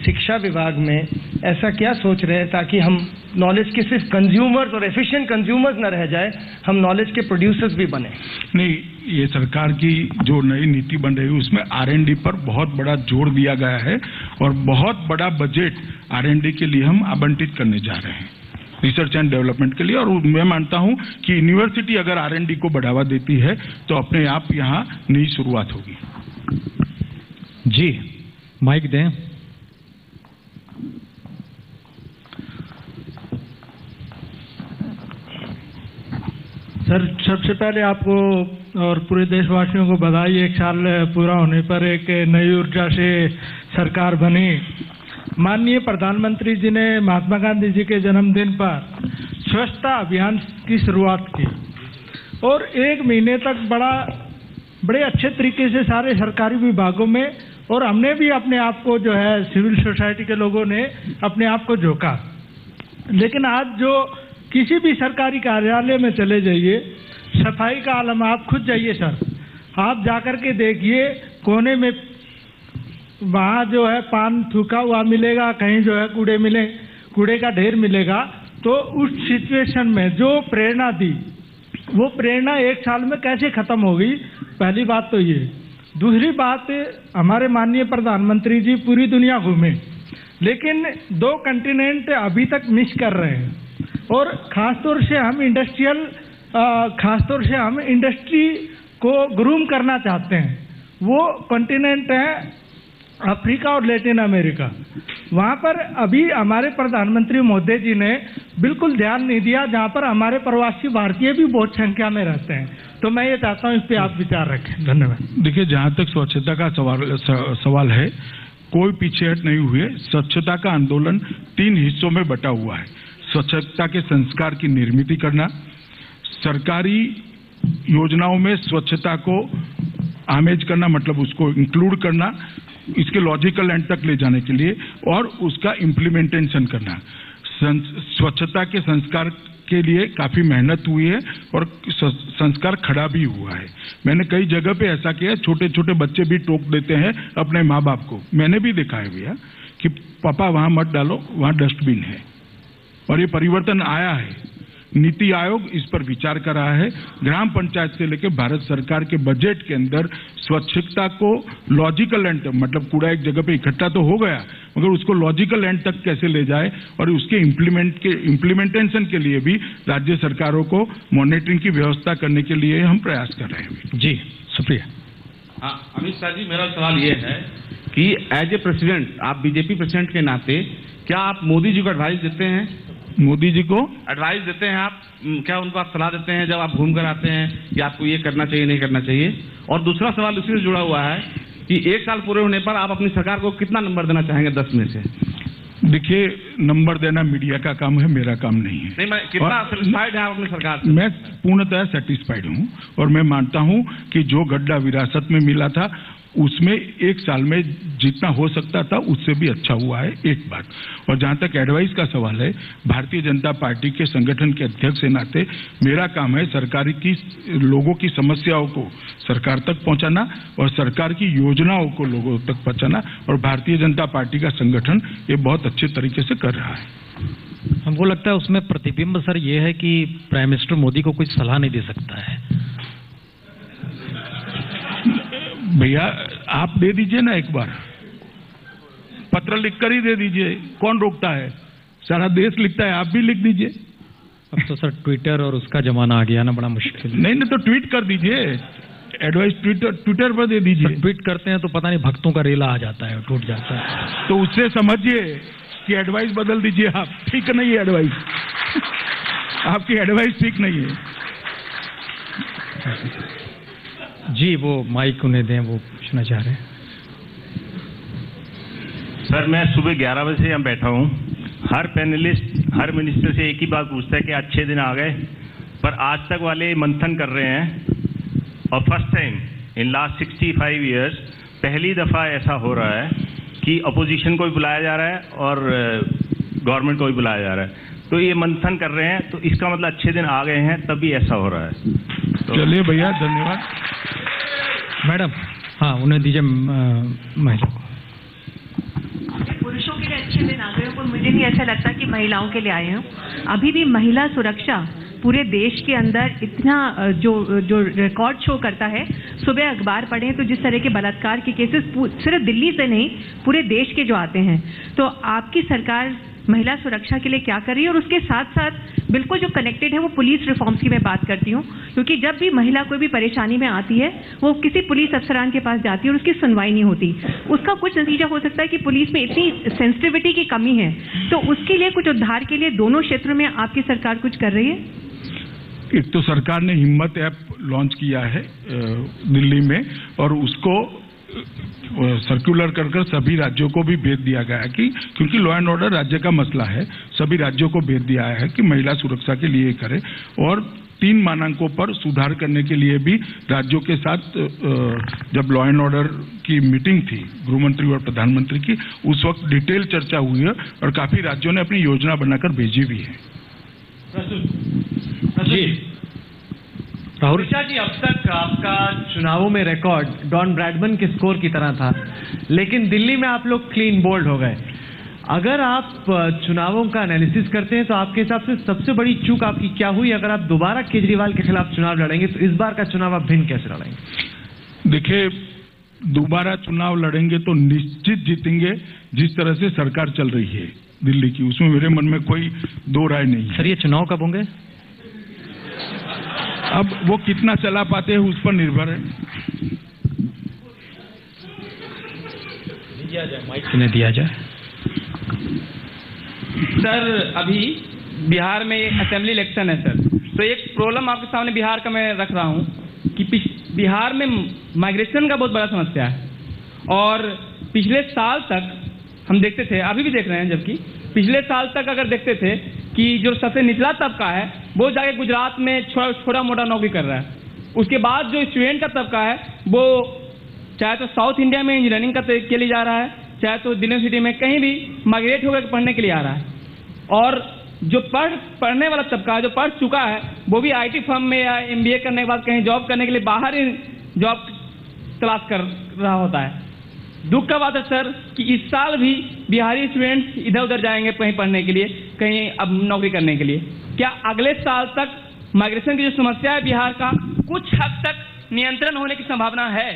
Speaker 6: शिक्षा विभाग में ऐसा क्या सोच रहे हैं ताकि हम नॉलेज के सिर्फ कंज्यूमर्स और एफिशिएंट कंज्यूमर्स न रह जाए, हम नॉलेज के प्रोड्यूसर्स भी बने?
Speaker 1: नहीं, ये सरकार की जो नई नीति बन रही है उसमें R&D पर बहुत बड़ा जोर दिया गया है और बहुत बड़ा बजट R&D के लिए हम आवंटित करने जा रहे हैं, रिसर्च एंड डेवलपमेंट के लिए। और मैं मानता हूं कि यूनिवर्सिटी अगर R&D को बढ़ावा देती है तो अपने आप यहां नई शुरुआत होगी।
Speaker 2: जी, माइक दें।
Speaker 7: सर, सबसे पहले आपको और पूरे देशवासियों को बधाई। 1 साल पूरा होने पर एक नई ऊर्जा से सरकार बनी। माननीय प्रधानमंत्री जी ने महात्मा गांधी जी के जन्मदिन पर स्वच्छता अभियान की शुरुआत की और 1 महीने तक बड़े अच्छे तरीके से सारे सरकारी विभागों में, और हमने भी अपने आप को जो है सिविल सोसाइटी के लोगों ने अपने आप को झोंका। लेकिन आज जो किसी भी सरकारी कार्यालय में चले जाइए, सफाई का आलम, आप खुद जाइए सर, आप जाकर के देखिए, कोने में वहाँ जो है पान थूका हुआ मिलेगा, कहीं जो है कूड़े का ढेर मिलेगा। तो उस सिचुएशन में जो प्रेरणा दी, वो प्रेरणा 1 साल में कैसे खत्म हो गई? पहली बात तो ये। दूसरी बात, हमारे माननीय प्रधानमंत्री जी पूरी दुनिया घूमे, लेकिन 2 कंटिनेंट अभी तक मिस कर रहे हैं, और खासतौर से हम इंडस्ट्री को ग्रूम करना चाहते हैं। वो कंटिनेंट है अफ्रीका और लैटिन अमेरिका। वहाँ पर अभी हमारे प्रधानमंत्री मोदी जी ने बिल्कुल ध्यान नहीं दिया, जहाँ पर हमारे प्रवासी भारतीय भी बहुत संख्या में रहते हैं। तो मैं ये चाहता हूँ इस पे आप विचार रखें। धन्यवाद।
Speaker 1: देखिए, जहाँ तक स्वच्छता का सवाल है, कोई पीछे हट नहीं हुए। स्वच्छता का आंदोलन 3 हिस्सों में बटा हुआ है। स्वच्छता के संस्कार की निर्मित करना, सरकारी योजनाओं में स्वच्छता को आमेज करना, मतलब उसको इंक्लूड करना, इसके लॉजिकल एंड तक ले जाने के लिए, और उसका इम्प्लीमेंटेशन करना। स्वच्छता के संस्कार के लिए काफी मेहनत हुई है और संस्कार खड़ा भी हुआ है। मैंने कई जगह पे ऐसा किया, छोटे छोटे बच्चे भी टोक देते हैं अपने माँ बाप को। मैंने भी देखा है भैया कि पापा वहां मत डालो, वहां डस्टबिन है, और ये परिवर्तन आया है। नीति आयोग इस पर विचार कर रहा है। ग्राम पंचायत से लेकर भारत सरकार के बजट के अंदर स्वच्छता को लॉजिकल एंड, मतलब कूड़ा एक जगह पे इकट्ठा तो हो गया, मगर उसको लॉजिकल एंड तक कैसे ले जाए, और उसके इम्प्लीमेंटेशन के लिए भी राज्य सरकारों को मॉनिटरिंग की व्यवस्था करने के लिए हम प्रयास कर रहे हैं।
Speaker 2: जी, शुक्रिया।
Speaker 8: हाँ, अमित शाह जी, मेरा सवाल ये है कि एज ए प्रेसिडेंट, आप बीजेपी प्रेसिडेंट के नाते क्या आप मोदी जी को एडवाइस देते हैं?
Speaker 1: मोदी जी को
Speaker 8: एडवाइस देते हैं आप? क्या उनको आप सलाह देते हैं जब आप घूम कर आते हैं कि आपको ये करना चाहिए, नहीं करना चाहिए? और दूसरा सवाल उसी से जुड़ा हुआ है कि 1 साल पूरे होने पर आप अपनी सरकार को कितना नंबर देना चाहेंगे 10 में से?
Speaker 1: देखिए, नंबर देना मीडिया का काम है, मेरा काम नहीं है।
Speaker 8: नहीं, मैं कितना सेटिस्फाइड है आप अपनी सरकार से?
Speaker 1: मैं पूर्णतः सेटिस्फाइड हूं, और मैं मानता हूं कि जो गड्ढा विरासत में मिला था उसमें 1 साल में जितना हो सकता था उससे भी अच्छा हुआ है, एक बात। और जहां तक एडवाइस का सवाल है, भारतीय जनता पार्टी के संगठन के अध्यक्ष के नाते मेरा काम है सरकारी की लोगों की समस्याओं को सरकार तक पहुंचाना और सरकार की योजनाओं को लोगों तक पहुंचाना, और भारतीय जनता पार्टी का संगठन ये बहुत अच्छे तरीके से कर रहा है।
Speaker 2: हमको लगता है उसमें प्रतिबिंब सर ये है कि प्राइम मिनिस्टर मोदी को कोई सलाह नहीं दे सकता है।
Speaker 1: भैया, आप दे दीजिए ना, एक बार पत्र लिखकर ही दे दीजिए, कौन रोकता है? सारा देश लिखता है, आप भी लिख दीजिए।
Speaker 2: अब तो सर ट्विटर और उसका जमाना आ गया ना, बड़ा मुश्किल।
Speaker 1: नहीं, तो ट्वीट कर दीजिए, एडवाइस ट्विटर पर दे दीजिए।
Speaker 2: ट्वीट करते हैं तो पता नहीं भक्तों का रेला आ जाता है, टूट जाता है।
Speaker 1: तो उससे समझिए कि एडवाइस बदल दीजिए आप। ठीक नहीं है एडवाइस, आपकी एडवाइस ठीक नहीं है।
Speaker 2: जी, वो माइक उन्हें दें, वो पूछना चाह रहे हैं।
Speaker 9: सर, मैं सुबह 11 बजे से यहाँ बैठा हूँ। हर पैनलिस्ट, हर मिनिस्टर से एक ही बात पूछता है कि अच्छे दिन आ गए, पर आज तक वाले मंथन कर रहे हैं। और first time in last 65 years पहली दफ़ा ऐसा हो रहा है कि अपोजिशन को भी बुलाया जा रहा है और गवर्नमेंट को भी बुलाया जा रहा है। तो ये मंथन कर रहे हैं, तो इसका मतलब अच्छे दिन आ गए हैं, तभी ऐसा हो रहा है। तो
Speaker 1: चलिए भैया, धन्यवाद।
Speaker 2: मैडम, हाँ, उन्हें दीजिए महिला को।
Speaker 10: पुरुषों के लिए अच्छे दिन आ गए, पर मुझे नहीं ऐसा लगता कि महिलाओं के लिए आए हैं। अभी भी महिला सुरक्षा पूरे देश के अंदर इतना जो रिकॉर्ड शो करता है। सुबह अखबार पढ़ें तो जिस तरह के बलात्कार के केसेस सिर्फ दिल्ली से नहीं पूरे देश के जो आते हैं, तो आपकी सरकार महिला सुरक्षा के लिए क्या कर रही है? और उसके साथ साथ बिल्कुल जो कनेक्टेड है वो पुलिस रिफॉर्म्स की मैं बात करती हूँ, क्योंकि जब भी महिला कोई भी परेशानी में आती है वो किसी पुलिस अफसरान के पास जाती है और उसकी सुनवाई नहीं होती। उसका कुछ नतीजा हो सकता है कि पुलिस में इतनी सेंसिटिविटी की कमी है। तो उसके लिए कुछ उद्धार के लिए दोनों क्षेत्रों में आपकी सरकार कुछ कर रही है?
Speaker 1: एक तो सरकार ने हिम्मत ऐप लॉन्च किया है दिल्ली में, और उसको सर्कुलर कर सभी राज्यों को भी भेज दिया गया है कि क्योंकि लॉ एंड ऑर्डर राज्य का मसला है, सभी राज्यों को भेज दिया है कि महिला सुरक्षा के लिए करें। और 3 मानकों पर सुधार करने के लिए भी राज्यों के साथ जब लॉ एंड ऑर्डर की मीटिंग थी गृह मंत्री और प्रधानमंत्री की, उस वक्त डिटेल चर्चा हुई है और काफी राज्यों ने अपनी योजना बनाकर भेजी भी है।
Speaker 2: जी राहुल
Speaker 6: जी, अब तक आपका चुनावों में रिकॉर्ड डॉन ब्रैडमन के स्कोर की तरह था, लेकिन दिल्ली में आप लोग क्लीन बोल्ड हो गए। अगर आप चुनावों का एनालिसिस करते हैं तो आपके हिसाब से सबसे बड़ी चूक आपकी क्या हुई? अगर आप दोबारा केजरीवाल के खिलाफ चुनाव लड़ेंगे तो इस बार का चुनाव आप भिन्न कैसे लड़ेंगे?
Speaker 1: देखिए, दोबारा चुनाव लड़ेंगे तो निश्चित जीतेंगे, जिस तरह से सरकार चल रही है दिल्ली की, उसमें मेरे मन में कोई दो राय नहीं है।
Speaker 2: सर, ये चुनाव कब होंगे?
Speaker 1: अब वो कितना चला पाते हैं उस पर निर्भर है।
Speaker 2: दिया जाए, माइक किन्हें दिया जाए।
Speaker 11: सर, अभी बिहार में असेंबली इलेक्शन है सर, तो एक प्रॉब्लम आपके सामने बिहार का मैं रख रहा हूँ कि बिहार में माइग्रेशन का बहुत बड़ा समस्या है। और पिछले साल तक हम देखते थे, अभी भी देख रहे हैं, जबकि पिछले साल तक अगर देखते थे कि जो सबसे निचला तबका है वो जाके गुजरात में छोटा मोटा नौकरी कर रहा है। उसके बाद जो स्टूडेंट का तबका है वो चाहे तो साउथ इंडिया में इंजीनियरिंग के लिए जा रहा है, चाहे तो दिल्ली सिटी में कहीं भी माइग्रेट होकर पढ़ने के लिए आ रहा है। और जो पढ़ने वाला तबका जो पढ़ चुका है वो भी आईटी फर्म में या MBA करने के बाद कहीं जॉब करने के लिए बाहर ही जॉब तलाश कर रहा होता है। दुख का बात है सर कि इस साल भी बिहारी स्टूडेंट्स इधर उधर जाएंगे कहीं पढ़ने के लिए, कहीं अब नौकरी करने के लिए। क्या अगले साल तक माइग्रेशन की जो समस्या है बिहार का कुछ हद तक नियंत्रण होने की संभावना है?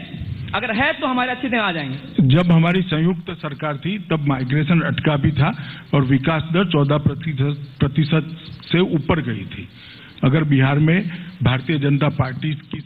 Speaker 11: अगर है तो हमारे अच्छे दिन आ जाएंगे।
Speaker 1: जब हमारी संयुक्त सरकार थी तब माइग्रेशन अटका भी था और विकास दर 14% से ऊपर गई थी। अगर बिहार में भारतीय जनता पार्टी की